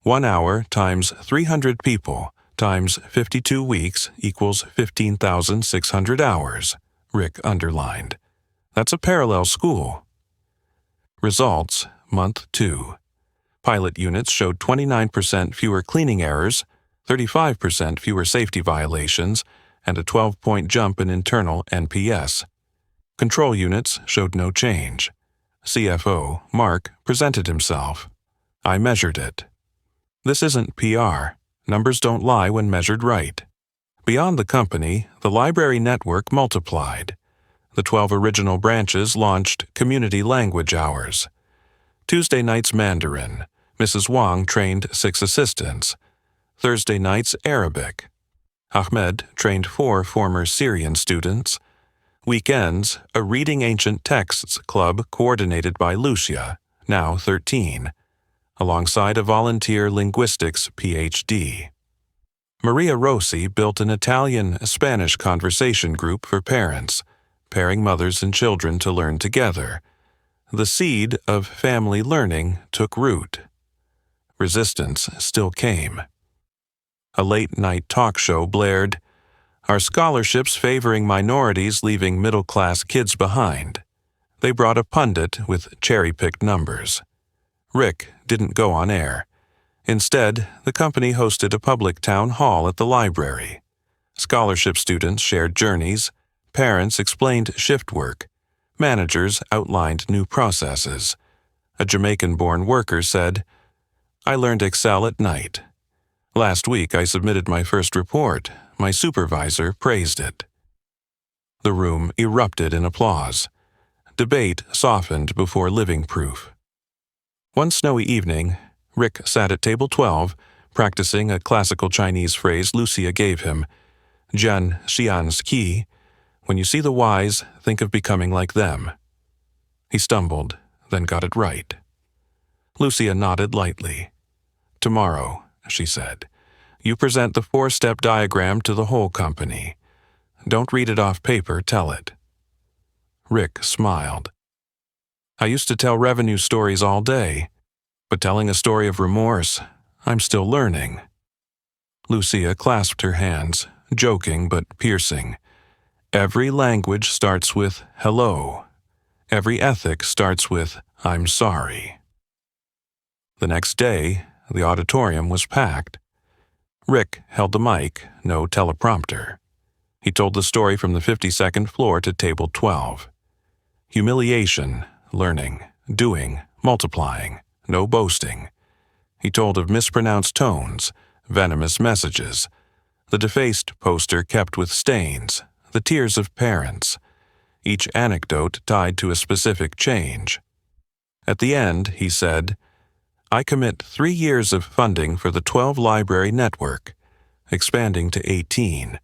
1 hour times 300 people times 52 weeks equals 15,600 hours, Rick underlined. That's a parallel school. Results, month 2. Pilot units showed 29% fewer cleaning errors, 35% fewer safety violations, and a 12-point jump in internal NPS. Control units showed no change. CFO, Mark, presented himself. I measured it. This isn't PR. Numbers don't lie when measured right. Beyond the company, the library network multiplied. The 12 original branches launched community language hours. Tuesday nights Mandarin. Mrs. Wang trained 6 assistants. Thursday nights Arabic. Ahmed trained 4 former Syrian students. Weekends, a Reading Ancient Texts club coordinated by Lucia, now 13, alongside a volunteer linguistics PhD. Maria Rossi built an Italian-Spanish conversation group for parents, pairing mothers and children to learn together. The seed of family learning took root. Resistance still came. A late-night talk show blared, "Are scholarships favoring minorities leaving middle-class kids behind?" They brought a pundit with cherry-picked numbers. Rick didn't go on air. Instead, the company hosted a public town hall at the library. Scholarship students shared journeys, parents explained shift work, managers outlined new processes. A Jamaican-born worker said, "I learned Excel at night. Last week I submitted my first report. My supervisor praised it." The room erupted in applause. Debate softened before living proof. One snowy evening, Rick sat at table 12, practicing a classical Chinese phrase Lucia gave him, "Jian xian's qi." When you see the wise, think of becoming like them. He stumbled, then got it right. Lucia nodded lightly. "Tomorrow," she said, "you present the 4-step diagram to the whole company. Don't read it off paper, tell it." Rick smiled. "I used to tell revenue stories all day, but telling a story of remorse, I'm still learning." Lucia clasped her hands, joking but piercing. "Every language starts with hello. Every ethic starts with I'm sorry." The next day, the auditorium was packed. Rick held the mic, no teleprompter. He told the story from the 52nd floor to table 12. Humiliation, learning, doing, multiplying, no boasting. He told of mispronounced tones, venomous messages, the defaced poster kept with stains, the tears of parents, each anecdote tied to a specific change. At the end, he said, "I commit 3 years of funding for the 12 library network, expanding to 18,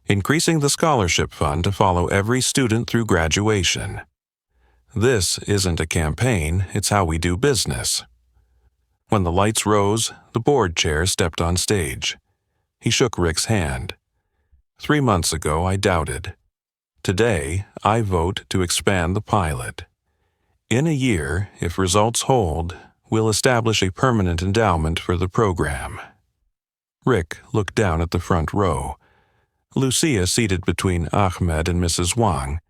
increasing the scholarship fund to follow every student through graduation. This isn't a campaign, it's how we do business." When the lights rose, the board chair stepped on stage. He shook Rick's hand. 3 months ago, I doubted. Today, I vote to expand the pilot. In a year, if results hold, we'll establish a permanent endowment for the program. Rick looked down at the front row. Lucia seated between Ahmed and Mrs. Wang,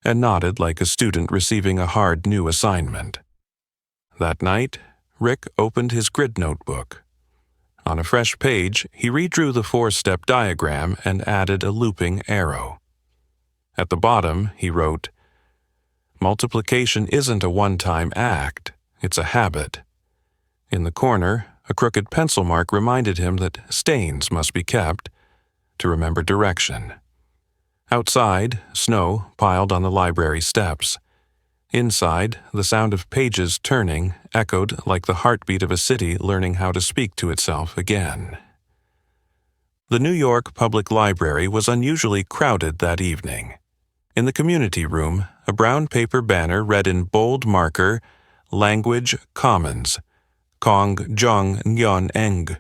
and nodded like a student receiving a hard new assignment. That night, Rick opened his grid notebook. On a fresh page, he redrew the 4-step diagram and added a looping arrow. At the bottom, he wrote, "Multiplication isn't a one-time act, it's a habit." In the corner, a crooked pencil mark reminded him that stains must be kept to remember direction. Outside, snow piled on the library steps. Inside, the sound of pages turning echoed like the heartbeat of a city learning how to speak to itself again. The New York Public Library was unusually crowded that evening. In the community room, a brown paper banner read in bold marker, "Language Commons, Kong Jong Nyon Eng."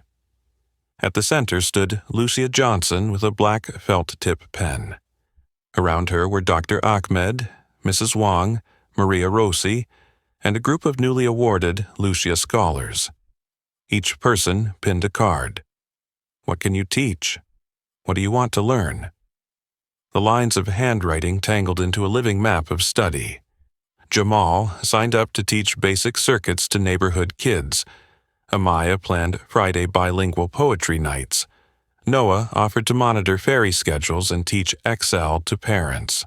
At the center stood Lucia Johnson with a black felt-tip pen. Around her were Dr. Ahmed, Mrs. Wang, Maria Rossi, and a group of newly awarded Lucia scholars. Each person pinned a card. What can you teach? What do you want to learn? The lines of handwriting tangled into a living map of study. Jamal signed up to teach basic circuits to neighborhood kids. Amaya planned Friday bilingual poetry nights. Noah offered to monitor ferry schedules and teach Excel to parents.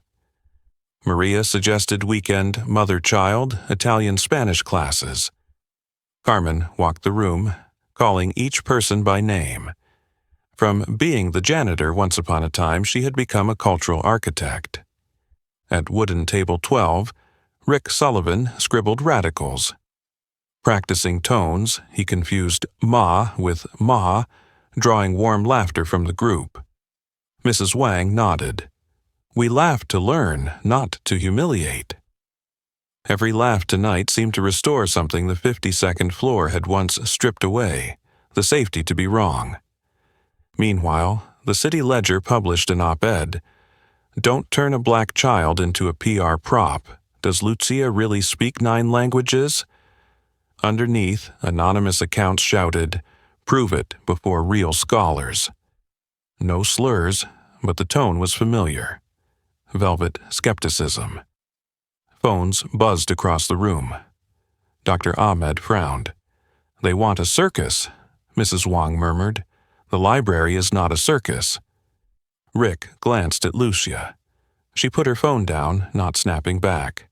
Maria suggested weekend mother-child Italian-Spanish classes. Carmen walked the room, calling each person by name. From being the janitor once upon a time, she had become a cultural architect. At wooden table 12, Rick Sullivan scribbled radicals. Practicing tones, he confused ma with ma, drawing warm laughter from the group. Mrs. Wang nodded. We laughed to learn, not to humiliate. Every laugh tonight seemed to restore something the 52nd floor had once stripped away, the safety to be wrong. Meanwhile, the City Ledger published an op-ed. Don't turn a black child into a PR prop. Does Lucia really speak 9 languages? Underneath, anonymous accounts shouted, prove it before real scholars. No slurs, but the tone was familiar. Velvet skepticism. Phones buzzed across the room. Dr. Ahmed frowned. They want a circus, Mrs. Wang murmured. The library is not a circus. Rick glanced at Lucia. She put her phone down, not snapping back.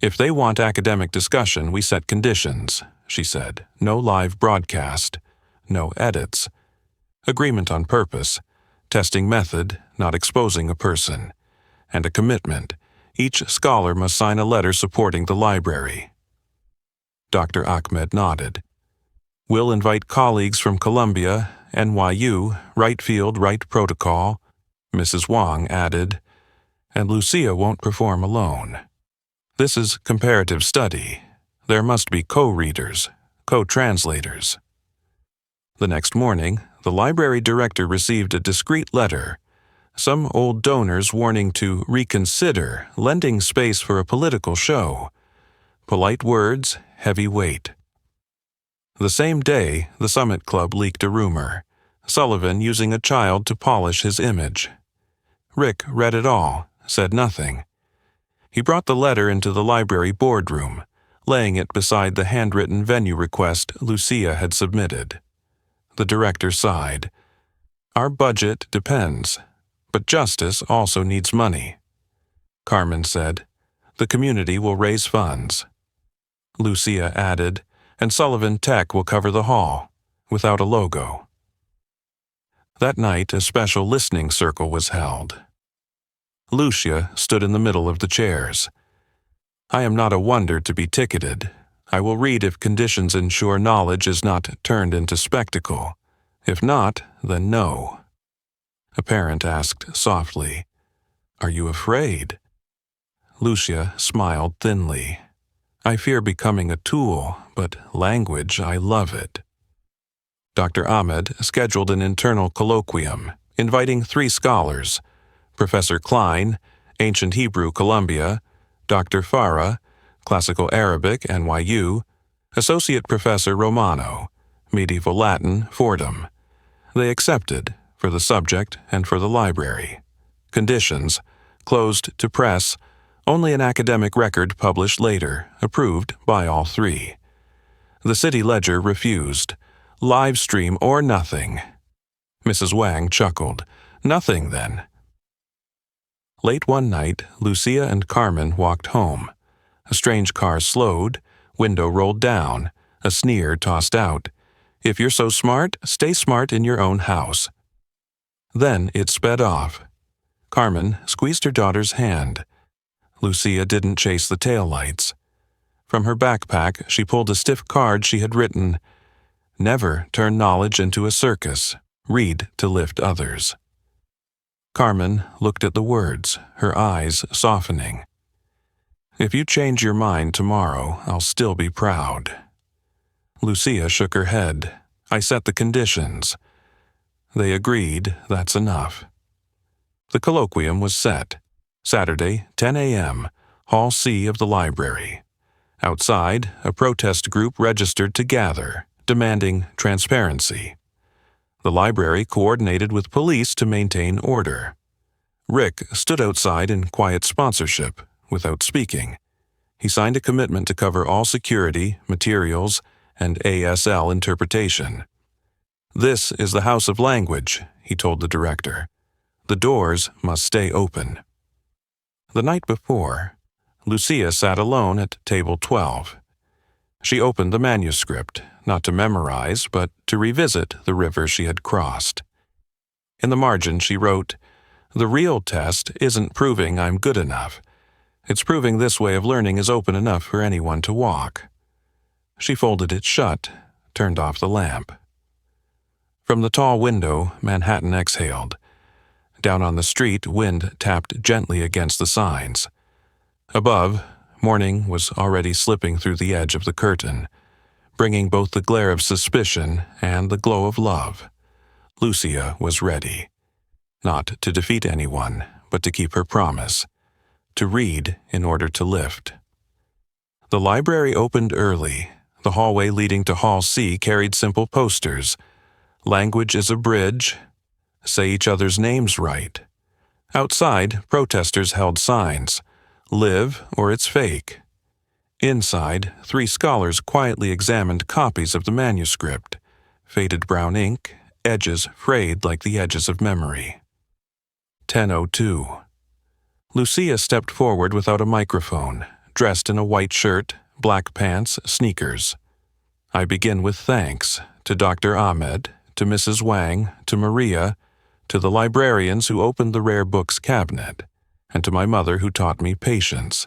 If they want academic discussion, we set conditions, she said. No live broadcast. No edits. Agreement on purpose. Testing method, not exposing a person. And a commitment. Each scholar must sign a letter supporting the library. Dr. Ahmed nodded. We'll invite colleagues from Columbia, NYU, Right Field, Right Protocol, Mrs. Wang added, and Lucia won't perform alone. This is comparative study. There must be co-readers, co-translators. The next morning, the library director received a discreet letter. Some old donors warning to reconsider lending space for a political show. Polite words, heavy weight. The same day, the Summit Club leaked a rumor. Sullivan using a child to polish his image. Rick read it all, said nothing. He brought the letter into the library boardroom, laying it beside the handwritten venue request Lucia had submitted. The director sighed. Our budget depends, but justice also needs money. Carmen said, the community will raise funds. Lucia added, and Sullivan Tech will cover the hall, without a logo. That night, a special listening circle was held. Lucia stood in the middle of the chairs. I am not a wonder to be ticketed. I will read if conditions ensure knowledge is not turned into spectacle. If not, then no. A parent asked softly, Are you afraid? Lucia smiled thinly. I fear becoming a tool, but language, I love it. Dr. Ahmed scheduled an internal colloquium, inviting 3 scholars, Professor Klein, Ancient Hebrew, Columbia, Dr. Farah, Classical Arabic, NYU, Associate Professor Romano, Medieval Latin, Fordham. They accepted, for the subject and for the library. Conditions, closed to press, only an academic record published later, approved by all 3. The City Ledger refused. Live stream or nothing. Mrs. Wang chuckled. Nothing, then. Late one night, Lucia and Carmen walked home. A strange car slowed, window rolled down, a sneer tossed out. If you're so smart, stay smart in your own house. Then it sped off. Carmen squeezed her daughter's hand. Lucia didn't chase the taillights. From her backpack, she pulled a stiff card she had written, Never turn knowledge into a circus. Read to lift others. Carmen looked at the words, her eyes softening. If you change your mind tomorrow, I'll still be proud. Lucia shook her head. I set the conditions. They agreed, that's enough. The colloquium was set. Saturday, 10 a.m., Hall C of the library. Outside, a protest group registered to gather, demanding transparency. The library coordinated with police to maintain order. Rick stood outside in quiet sponsorship, without speaking. He signed a commitment to cover all security, materials, and ASL interpretation. "This is the House of Language," he told the director. "The doors must stay open." The night before, Lucia sat alone at table 12. She opened the manuscript, not to memorize, but to revisit the river she had crossed. In the margin she wrote, "The real test isn't proving I'm good enough. It's proving this way of learning is open enough for anyone to walk." She folded it shut, turned off the lamp. From the tall window, Manhattan exhaled. Down on the street, wind tapped gently against the signs. Above, morning was already slipping through the edge of the curtain, bringing both the glare of suspicion and the glow of love. Lucia was ready. Not to defeat anyone, but to keep her promise. To read in order to lift. The library opened early. The hallway leading to Hall C carried simple posters. "Language is a bridge. Say each other's names right." Outside, protesters held signs. "Live or it's fake." Inside, 3 scholars quietly examined copies of the manuscript. Faded brown ink, edges frayed like the edges of memory. 10:02. Lucia stepped forward without a microphone, dressed in a white shirt, black pants, sneakers. "I begin with thanks to Dr. Ahmed, to Mrs. Wang, to Maria, to the librarians who opened the rare books cabinet, and to my mother who taught me patience."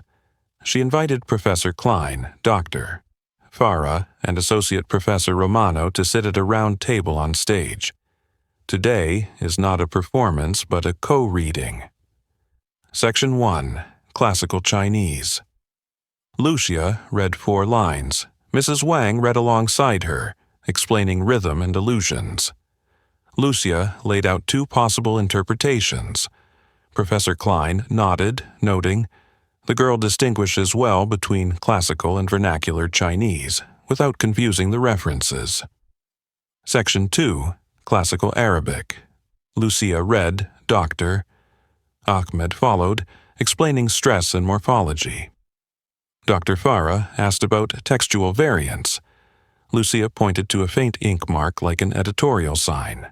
She invited Professor Klein, Dr. Farah, and Associate Professor Romano to sit at a round table on stage. Today is not a performance but a co-reading. Section 1. Classical Chinese. Lucia read 4 lines. Mrs. Wang read alongside her, explaining rhythm and allusions. Lucia laid out 2 possible interpretations. Professor Klein nodded, noting, "The girl distinguishes well between classical and vernacular Chinese, without confusing the references." Section 2. Classical Arabic. Lucia read, Dr. Ahmed followed, explaining stress and morphology. Dr. Farah asked about textual variants. Lucia pointed to a faint ink mark like an editorial sign.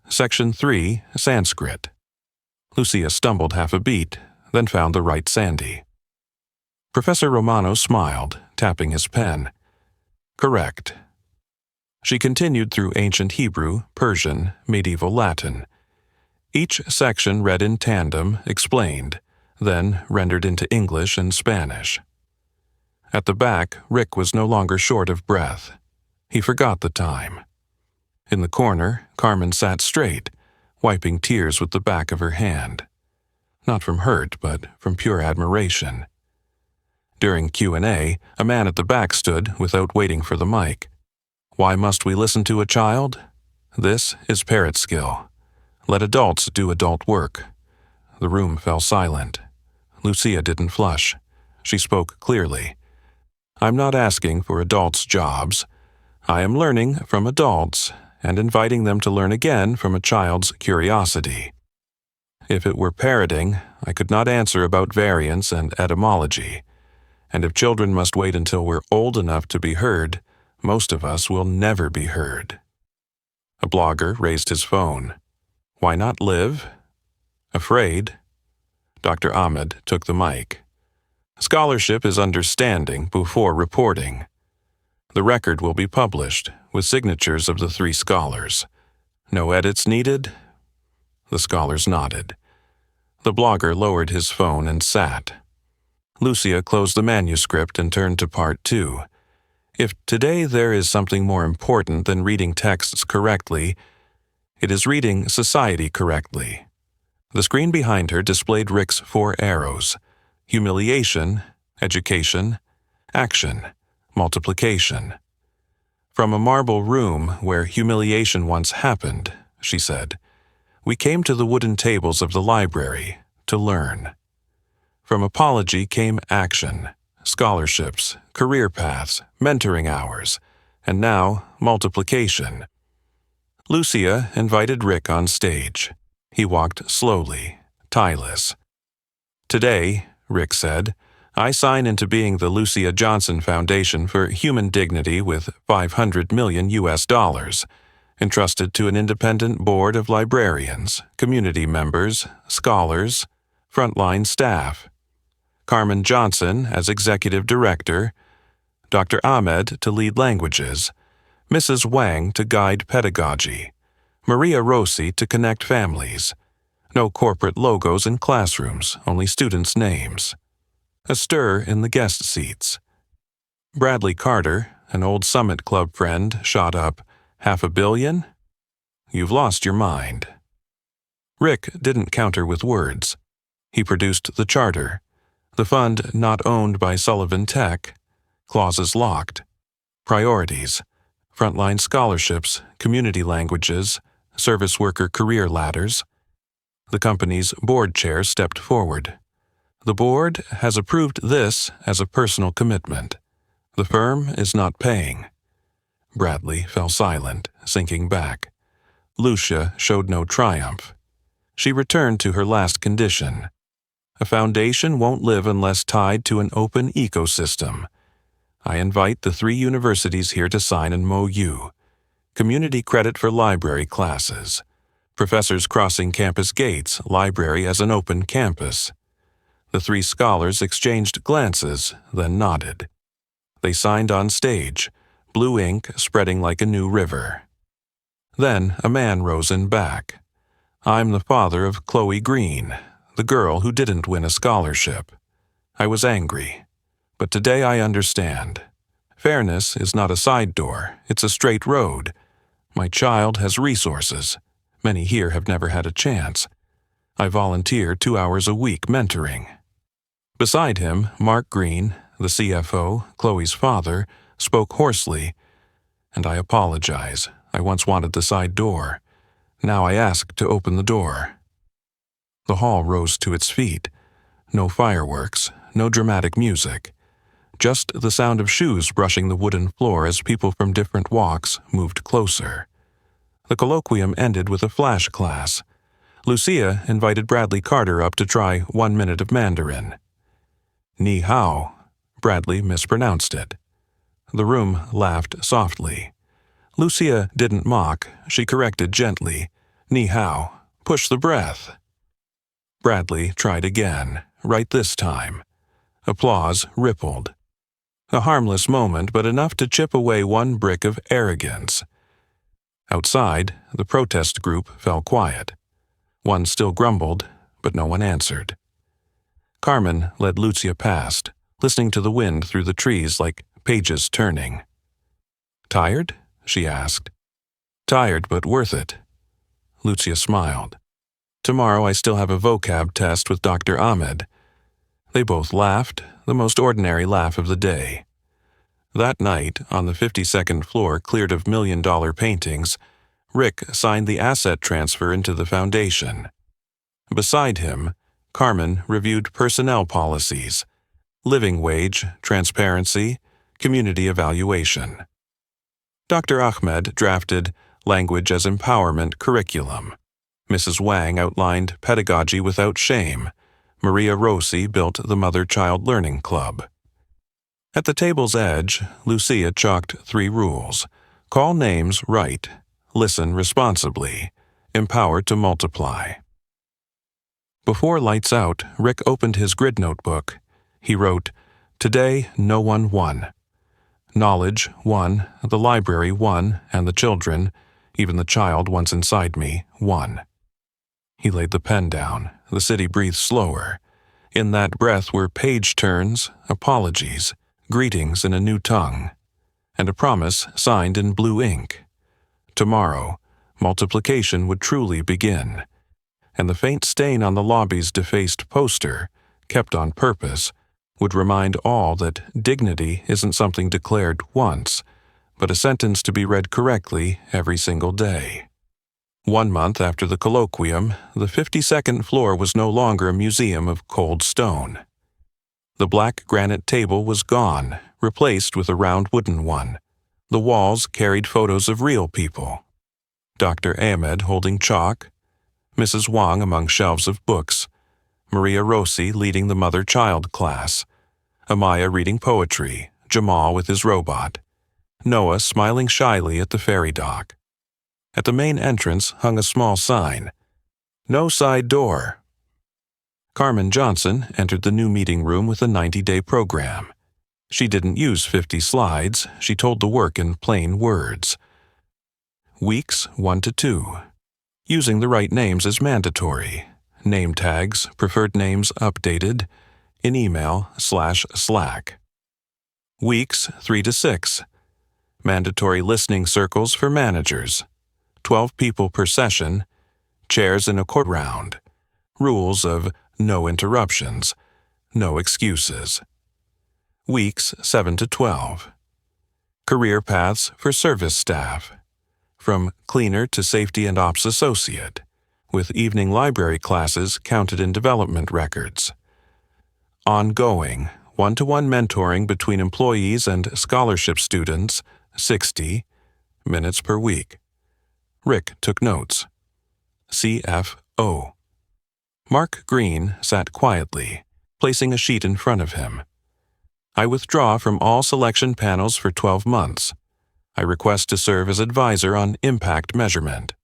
Section 3. Sanskrit. Lucia stumbled half a beat, then found the right Sandy. Professor Romano smiled, tapping his pen. "Correct." She continued through ancient Hebrew, Persian, medieval Latin. Each section read in tandem, explained, then rendered into English and Spanish. At the back, Rick was no longer short of breath. He forgot the time. In the corner, Carmen sat straight, wiping tears with the back of her hand. Not from hurt, but from pure admiration. During Q&A, a man at the back stood without waiting for the mic. "Why must we listen to a child? This is parrot skill. Let adults do adult work." The room fell silent. Lucia didn't flush. She spoke clearly. "I'm not asking for adults' jobs. I am learning from adults and inviting them to learn again from a child's curiosity. If it were parroting, I could not answer about variance and etymology. And if children must wait until we're old enough to be heard, most of us will never be heard." A blogger raised his phone. "Why not live? Afraid?" Dr. Ahmed took the mic. "Scholarship is understanding before reporting. The record will be published with signatures of the 3 scholars. No edits needed?" The scholars nodded. The blogger lowered his phone and sat. Lucia closed the manuscript and turned to part 2. If today there is something more important than reading texts correctly, it is reading society correctly. The screen behind her displayed Rick's 4 arrows: humiliation, education, action, multiplication. "From a marble room where humiliation once happened," she said, "we came to the wooden tables of the library to learn. From apology came action, scholarships, career paths, mentoring hours, and now multiplication." Lucia invited Rick on stage. He walked slowly, tieless. "Today," Rick said, "I sign into being the Lucia Johnson Foundation for Human Dignity with $500 million US, entrusted to an independent board of librarians, community members, scholars, frontline staff. Carmen Johnson as executive director, Dr. Ahmed to lead languages, Mrs. Wang to guide pedagogy, Maria Rossi to connect families. No corporate logos in classrooms, only students' names. A stir in the guest seats. Bradley Carter, an old Summit Club friend, shot up, "$500 million? You've lost your mind." Rick didn't counter with words. He produced the charter, the fund not owned by Sullivan Tech, clauses locked, priorities, frontline scholarships, community languages, service worker career ladders. The company's board chair stepped forward. "The board has approved this as a personal commitment. The firm is not paying." Bradley fell silent, sinking back. Lucia showed no triumph. She returned to her last condition. A foundation won't live unless tied to an open ecosystem. I invite the 3 universities here to sign an MOU. Community credit for library classes. Professors crossing campus gates, library as an open campus. The 3 scholars exchanged glances, then nodded. They signed on stage, blue ink spreading like a new river. Then a man rose in back. "I'm the father of Chloe Green, the girl who didn't win a scholarship. I was angry, but today I understand. Fairness is not a side door, it's a straight road. My child has resources. Many here have never had a chance. I volunteer 2 hours a week mentoring." Beside him, Mark Green, the CFO, Chloe's father, spoke hoarsely. "And I apologize. I once wanted the side door. Now I ask to open the door." The hall rose to its feet. No fireworks, no dramatic music. Just the sound of shoes brushing the wooden floor as people from different walks moved closer. The colloquium ended with a flash class. Lucia invited Bradley Carter up to try 1 minute of Mandarin. "Ni hao," Bradley mispronounced it. The room laughed softly. Lucia didn't mock, she corrected gently. "Ni hao, push the breath." Bradley tried again, right this time. Applause rippled. A harmless moment, but enough to chip away 1 brick of arrogance. Outside, the protest group fell quiet. One still grumbled, but no one answered. Carmen led Lucia past, listening to the wind through the trees like pages turning. "Tired?" she asked. "Tired, but worth it." Lucia smiled. "Tomorrow I still have a vocab test with Dr. Ahmed." They both laughed, the most ordinary laugh of the day. That night, on the 52nd floor cleared of million-dollar paintings, Rick signed the asset transfer into the foundation. Beside him, Carmen reviewed personnel policies, living wage, transparency, community evaluation. Dr. Ahmed drafted language as empowerment curriculum. Mrs. Wang outlined pedagogy without shame. Maria Rossi built the Mother-Child Learning Club. At the table's edge, Lucia chalked 3 rules. Call names right. Listen responsibly. Empower to multiply. Before lights out, Rick opened his grid notebook. He wrote, "Today, no one won. Knowledge, 1, the library, 1, and the children, even the child once inside me, 1. He laid the pen down. The city breathed slower. In that breath were page turns, apologies, greetings in a new tongue, and a promise signed in blue ink. Tomorrow, multiplication would truly begin, and the faint stain on the lobby's defaced poster, kept on purpose, would remind all that dignity isn't something declared once, but a sentence to be read correctly every single day. 1 month after the colloquium, the 52nd floor was no longer a museum of cold stone. The black granite table was gone, replaced with a round wooden one. The walls carried photos of real people. Dr. Ahmed holding chalk, Mrs. Wang among shelves of books, Maria Rossi leading the mother-child class, Amaya reading poetry, Jamal with his robot, Noah smiling shyly at the ferry dock. At the main entrance hung a small sign, "No side door." Carmen Johnson entered the new meeting room with a 90-day program. She didn't use 50 slides, she told the work in plain words. Weeks 1 to 2. Using the right names is mandatory. Name tags, preferred names updated, in email/Slack. Weeks 3 to 6. Mandatory listening circles for managers. 12 people per session. Chairs in a court round. Rules of no interruptions, no excuses. Weeks 7 to 12. Career paths for service staff. From cleaner to safety and ops associate, with evening library classes counted in development records. Ongoing, one-to-one mentoring between employees and scholarship students, 60 minutes per week. Rick took notes. CFO. Mark Green sat quietly, placing a sheet in front of him. I withdraw from all selection panels for 12 months. I request to serve as advisor on impact measurement.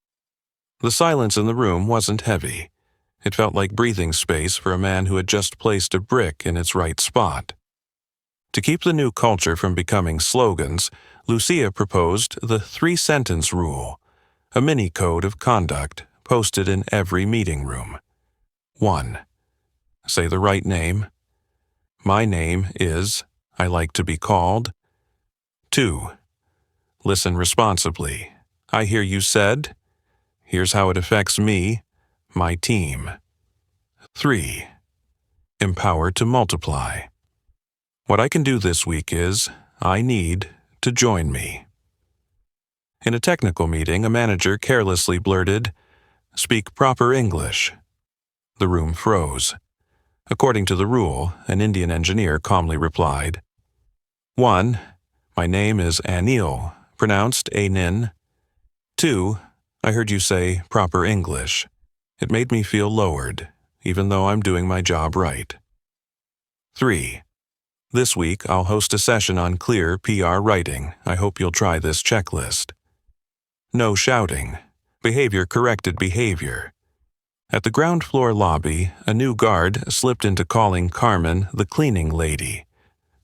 The silence in the room wasn't heavy. It felt like breathing space for a man who had just placed a brick in its right spot. To keep the new culture from becoming slogans, Lucia proposed the 3-sentence rule, a mini code of conduct posted in every meeting room. 1. Say the right name. My name is, I like to be called. 2. Listen responsibly. I hear you said. Here's how it affects me, my team. 3. Empower to multiply. What I can do this week is, I need to join me. In a technical meeting, a manager carelessly blurted, "Speak proper English." The room froze. According to the rule, an Indian engineer calmly replied, 1. My name is Anil, pronounced Anin. 2. I heard you say proper English. It made me feel lowered, even though I'm doing my job right. 3. This week, I'll host a session on clear PR writing. I hope you'll try this checklist. No shouting. Behavior corrected behavior. At the ground floor lobby, a new guard slipped into calling Carmen the cleaning lady.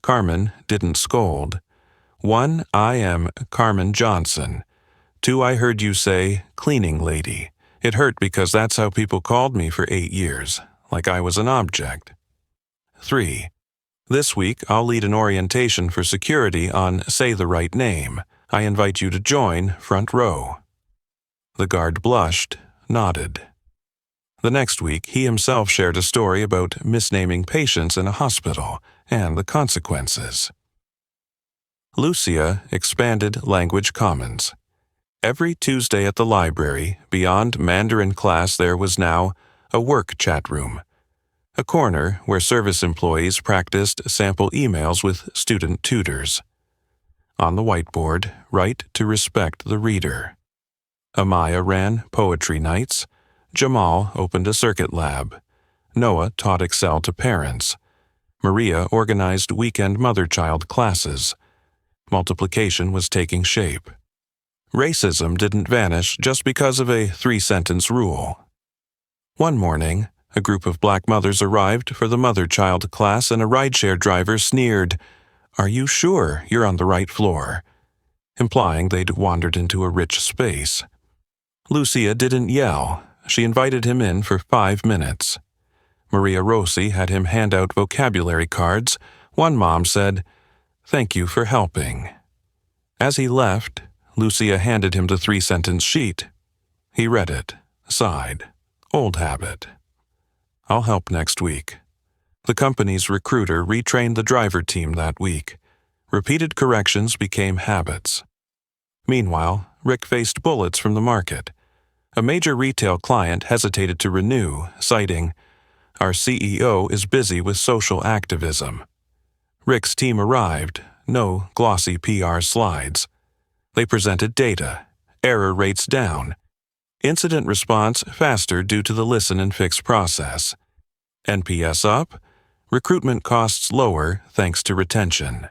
Carmen didn't scold. 1. I am Carmen Johnson. 2. I heard you say cleaning lady. It hurt because that's how people called me for 8 years, like I was an object. 3. This week, I'll lead an orientation for security on Say the Right Name. I invite you to join front row. The guard blushed, nodded. The next week, he himself shared a story about misnaming patients in a hospital and the consequences. Lucia expanded language commons. Every Tuesday at the library, beyond Mandarin class, there was now a work chat room, a corner where service employees practiced sample emails with student tutors. On the whiteboard, write to respect the reader. Amaya ran poetry nights. Jamal opened a circuit lab. Noah taught Excel to parents. Maria organized weekend mother-child classes. Multiplication was taking shape. Racism didn't vanish just because of a 3-sentence rule. One morning, a group of black mothers arrived for the mother-child class and a rideshare driver sneered, "Are you sure you're on the right floor?" implying they'd wandered into a rich space. Lucia didn't yell. She invited him in for 5 minutes. Maria Rossi had him hand out vocabulary cards. One mom said, "Thank you for helping." As he left, Lucia handed him the 3-sentence sheet. He read it, sighed. Old habit. I'll help next week. The company's recruiter retrained the driver team that week. Repeated corrections became habits. Meanwhile, Rick faced bullets from the market. A major retail client hesitated to renew, citing, "Our CEO is busy with social activism." Rick's team arrived, no glossy PR slides. They presented data, error rates down, incident response faster due to the listen and fix process, NPS up, recruitment costs lower thanks to retention.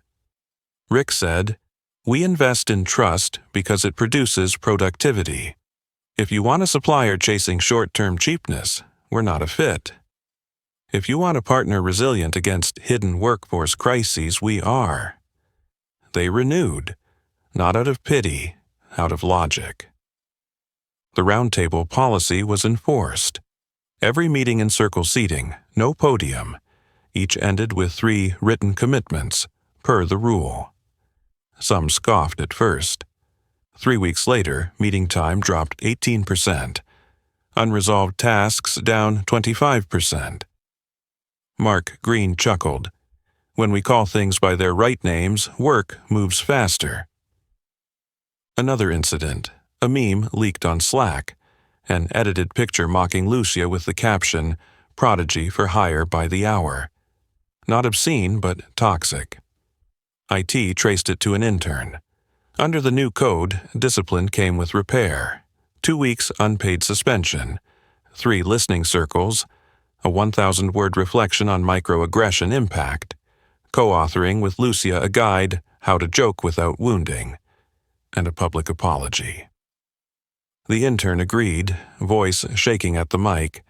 Rick said, "We invest in trust because it produces productivity. If you want a supplier chasing short-term cheapness, we're not a fit. If you want a partner resilient against hidden workforce crises, we are. They renewed, not out of pity, out of logic. The roundtable policy was enforced. Every meeting in circle seating, no podium. Each ended with 3 written commitments, per the rule. Some scoffed at first. 3 weeks later, meeting time dropped 18%. Unresolved tasks down 25%. Mark Green chuckled. When we call things by their right names, work moves faster. Another incident. A meme leaked on Slack. An edited picture mocking Lucia with the caption, "Prodigy for hire by the hour." Not obscene, but toxic. IT traced it to an intern. Under the new code, discipline came with repair. 2 weeks unpaid suspension, 3 listening circles, a 1,000-word reflection on microaggression impact, co-authoring with Lucia a guide, How to Joke Without Wounding, and a public apology. The intern agreed, voice shaking at the mic.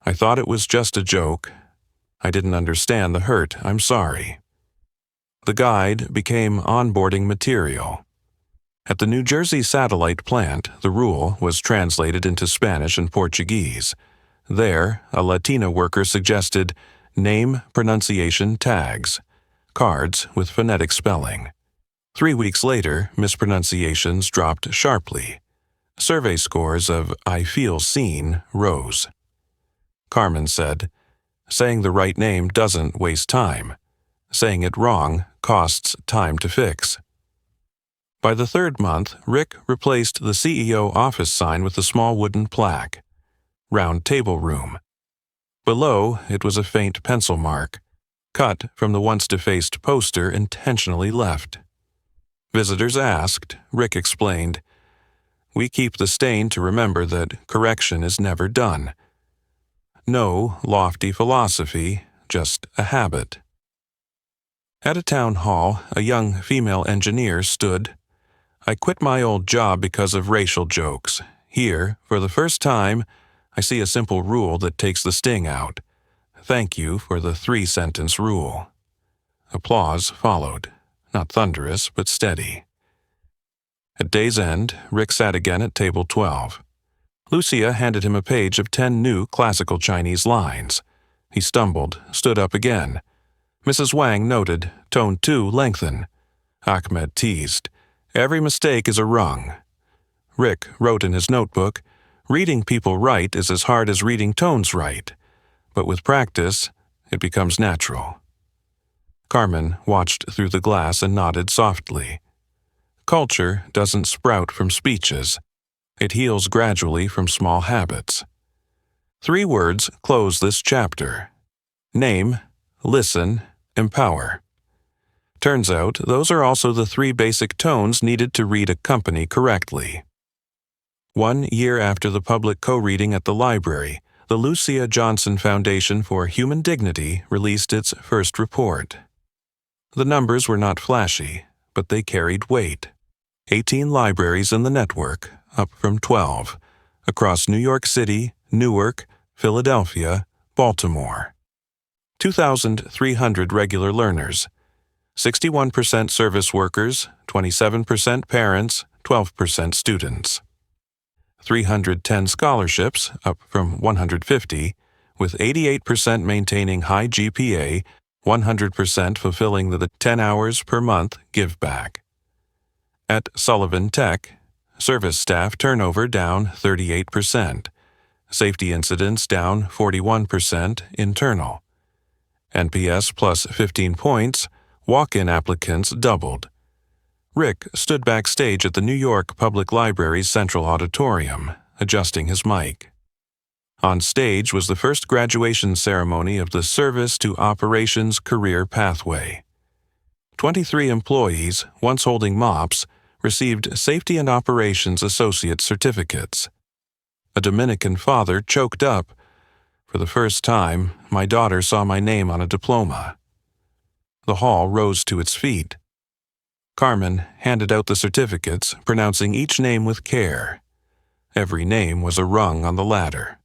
"I thought it was just a joke. I didn't understand the hurt. I'm sorry." The guide became onboarding material. At the New Jersey satellite plant, the rule was translated into Spanish and Portuguese. There, a Latina worker suggested name pronunciation tags, cards with phonetic spelling. 3 weeks later, mispronunciations dropped sharply. Survey scores of "I feel seen" rose. Carmen said, "Saying the right name doesn't waste time. Saying it wrong costs time to fix." By the 3rd month, Rick replaced the CEO office sign with a small wooden plaque. Round table room. Below, it was a faint pencil mark, cut from the once defaced poster intentionally left. Visitors asked, Rick explained, "We keep the stain to remember that correction is never done. No lofty philosophy, just a habit." At a town hall, a young female engineer stood. "I quit my old job because of racial jokes. Here, for the first time, I see a simple rule that takes the sting out. Thank you for the 3-sentence rule." Applause followed, not thunderous but steady. At day's end, Rick sat again at table 12. Lucia handed him a page of 10 new classical Chinese lines. He stumbled, stood up again. Mrs. Wang noted, tone 2 lengthen. Ahmed teased, "Every mistake is a rung." Rick wrote in his notebook, "Reading people right is as hard as reading tones right, but with practice, it becomes natural." Carmen watched through the glass and nodded softly. Culture doesn't sprout from speeches. It heals gradually from small habits. 3 words close this chapter. Name, listen, empower. Turns out, those are also the 3 basic tones needed to read a company correctly. 1 year after the public co-reading at the library, the Lucia Johnson Foundation for Human Dignity released its first report. The numbers were not flashy, but they carried weight. 18 libraries in the network, up from 12, across New York City, Newark, Philadelphia, Baltimore. 2,300 regular learners, 61% service workers, 27% parents, 12% students. 310 scholarships, up from 150, with 88% maintaining high GPA, 100% fulfilling the 10 hours per month give back. At Sullivan Tech, service staff turnover down 38%, safety incidents down 41% internal. NPS plus 15 points, walk-in applicants doubled. Rick stood backstage at the New York Public Library's Central Auditorium, adjusting his mic. On stage was the first graduation ceremony of the Service to Operations Career Pathway. 23 employees, once holding MOPS, received Safety and Operations Associate certificates. A Dominican father choked up. "For the first time, my daughter saw my name on a diploma." The hall rose to its feet. Carmen handed out the certificates, pronouncing each name with care. Every name was a rung on the ladder.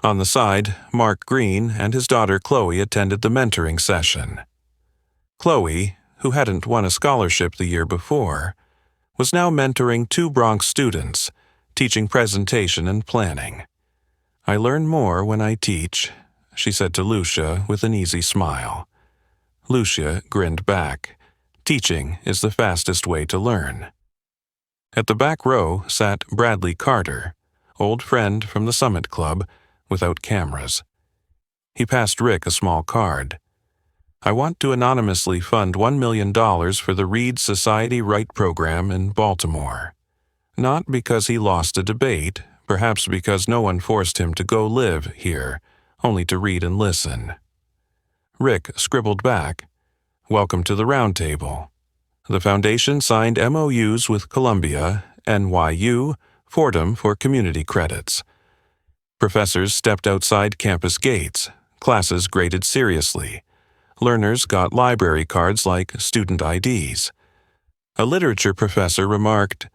On the side, Mark Green and his daughter Chloe attended the mentoring session. Chloe, who hadn't won a scholarship the year before, was now mentoring 2 Bronx students, teaching presentation and planning. "I learn more when I teach," she said to Lucia with an easy smile. Lucia grinned back. Teaching is the fastest way to learn. At the back row sat Bradley Carter, old friend from the Summit Club, without cameras. He passed Rick a small card. "I want to anonymously fund $1 million for the Reed Society Write program in Baltimore. Not because he lost a debate, perhaps because no one forced him to go live here, only to read and listen." Rick scribbled back, "Welcome to the round table." The foundation signed MOUs with Columbia, NYU, Fordham for community credits. Professors stepped outside campus gates, classes graded seriously. Learners got library cards like student IDs. A literature professor remarked,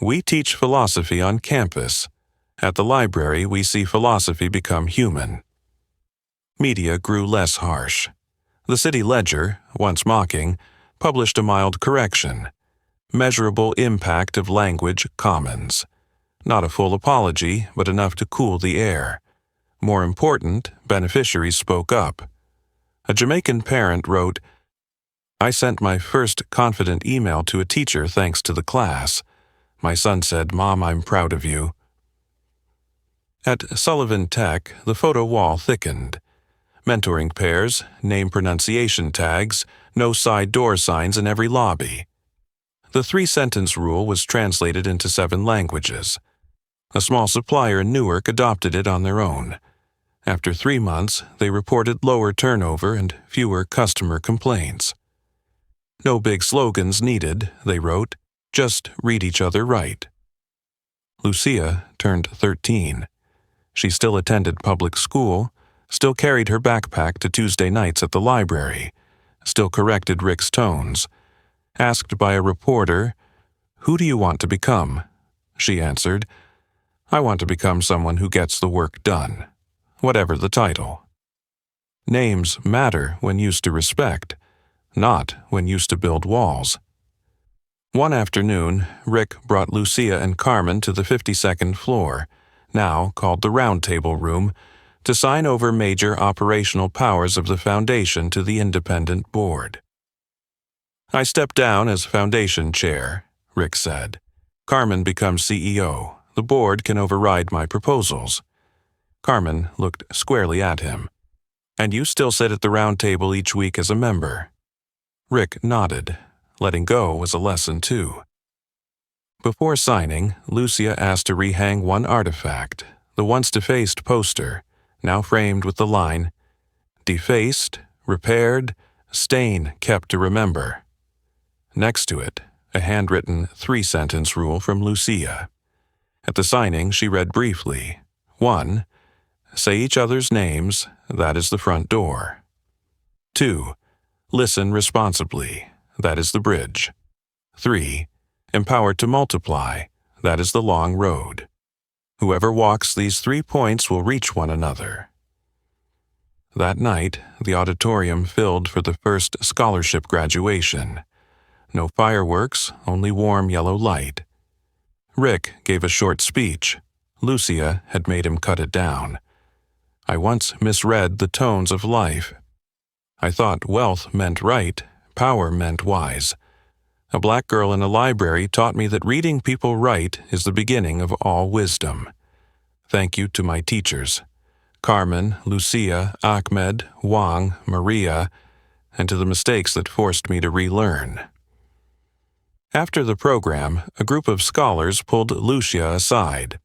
"We teach philosophy on campus. At the library, we see philosophy become human." Media grew less harsh. The City Ledger, once mocking, published a mild correction. Measurable impact of language commons. Not a full apology, but enough to cool the air. More important, beneficiaries spoke up. A Jamaican parent wrote, "I sent my first confident email to a teacher thanks to the class. My son said, 'Mom, I'm proud of you.'" At Sullivan Tech, the photo wall thickened. Mentoring pairs, name pronunciation tags, no side door signs in every lobby. The 3-sentence rule was translated into 7 languages. A small supplier in Newark adopted it on their own. After 3 months, they reported lower turnover and fewer customer complaints. "No big slogans needed," they wrote, "just read each other right." Lucia turned 13. She still attended public school, still carried her backpack to Tuesday nights at the library, still corrected Rick's tones. Asked by a reporter, "Who do you want to become?" she answered, "I want to become someone who gets the work done, whatever the title." Names matter when used to respect, not when used to build walls. One afternoon, Rick brought Lucia and Carmen to the 52nd floor, now called the Round Table Room, to sign over major operational powers of the foundation to the independent board. "I step down as foundation chair," Rick said. "Carmen becomes CEO. The board can override my proposals." Carmen looked squarely at him. "And you still sit at the round table each week as a member." Rick nodded. Letting go was a lesson too. Before signing, Lucia asked to rehang one artifact, the once defaced poster, now framed with the line, "Defaced, repaired, stain kept to remember." Next to it, a handwritten 3-sentence rule from Lucia. At the signing, she read briefly, 1. Say each other's names, that is the front door. 2. Listen responsibly, that is the bridge. 3. Empowered to multiply, that is the long road. Whoever walks these 3 points will reach one another. That night, the auditorium filled for the first scholarship graduation. No fireworks, only warm yellow light. Rick gave a short speech. Lucia had made him cut it down. "I once misread the tones of life. I thought wealth meant right, power meant wise. A black girl in a library taught me that reading people right is the beginning of all wisdom. Thank you to my teachers, Carmen, Lucia, Ahmed, Wang, Maria, and to the mistakes that forced me to relearn." After the program, a group of scholars pulled Lucia aside.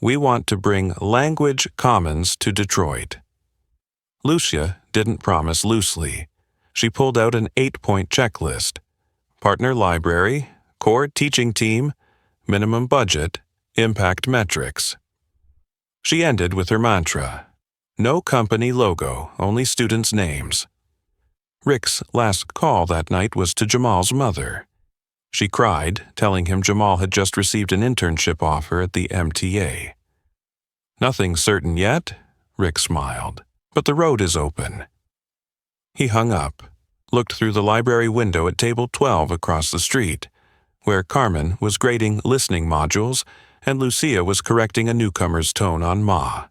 "We want to bring language commons to Detroit." Lucia didn't promise loosely. She pulled out an 8-point checklist. Partner library, core teaching team, minimum budget, impact metrics. She ended with her mantra, "No company logo, only students' names." Rick's last call that night was to Jamal's mother. She cried, telling him Jamal had just received an internship offer at the MTA. "Nothing certain yet," Rick smiled, "but the road is open." He hung up, looked through the library window at table 12 across the street, where Carmen was grading listening modules and Lucia was correcting a newcomer's tone on Ma.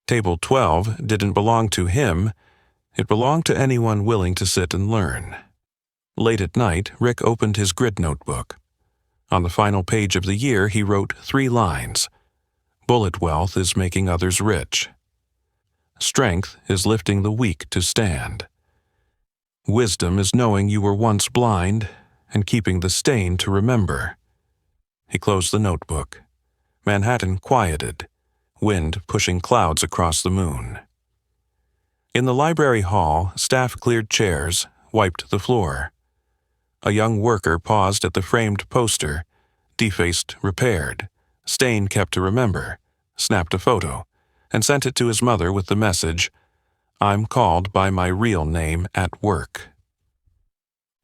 Table 12 didn't belong to him, it belonged to anyone willing to sit and learn. Late at night, Rick opened his grid notebook. On the final page of the year, he wrote 3 lines. Bullet wealth is making others rich. Strength is lifting the weak to stand. Wisdom is knowing you were once blind and keeping the stain to remember. He closed the notebook. Manhattan quieted, wind pushing clouds across the moon. In the library hall, staff cleared chairs, wiped the floor. A young worker paused at the framed poster, defaced, repaired, stain kept to remember, snapped a photo, and sent it to his mother with the message, "I'm called by my real name at work."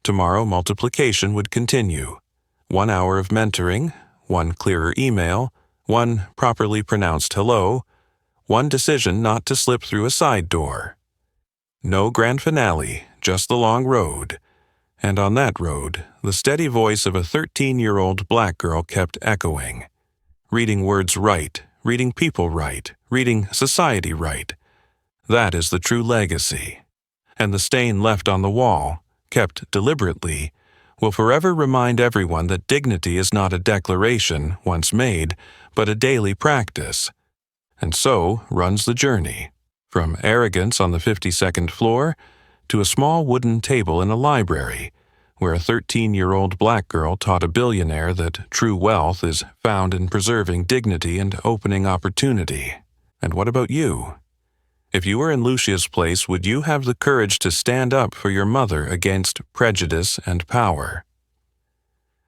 Tomorrow multiplication would continue. 1 hour of mentoring, 1 clearer email, 1 properly pronounced hello, 1 decision not to slip through a side door. No grand finale, just the long road. And on that road, the steady voice of a 13-year-old black girl kept echoing. Reading words right, reading people right, reading society right. That is the true legacy. And the stain left on the wall, kept deliberately, will forever remind everyone that dignity is not a declaration once made, but a daily practice. And so runs the journey, from arrogance on the 52nd floor to a small wooden table in a library, where a 13-year-old black girl taught a billionaire that true wealth is found in preserving dignity and opening opportunity. And what about you? If you were in Lucia's place, would you have the courage to stand up for your mother against prejudice and power?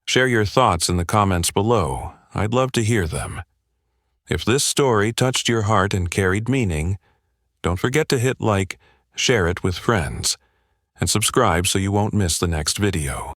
Share your thoughts in the comments below. I'd love to hear them. If this story touched your heart and carried meaning, don't forget to hit like, share it with friends, and subscribe so you won't miss the next video.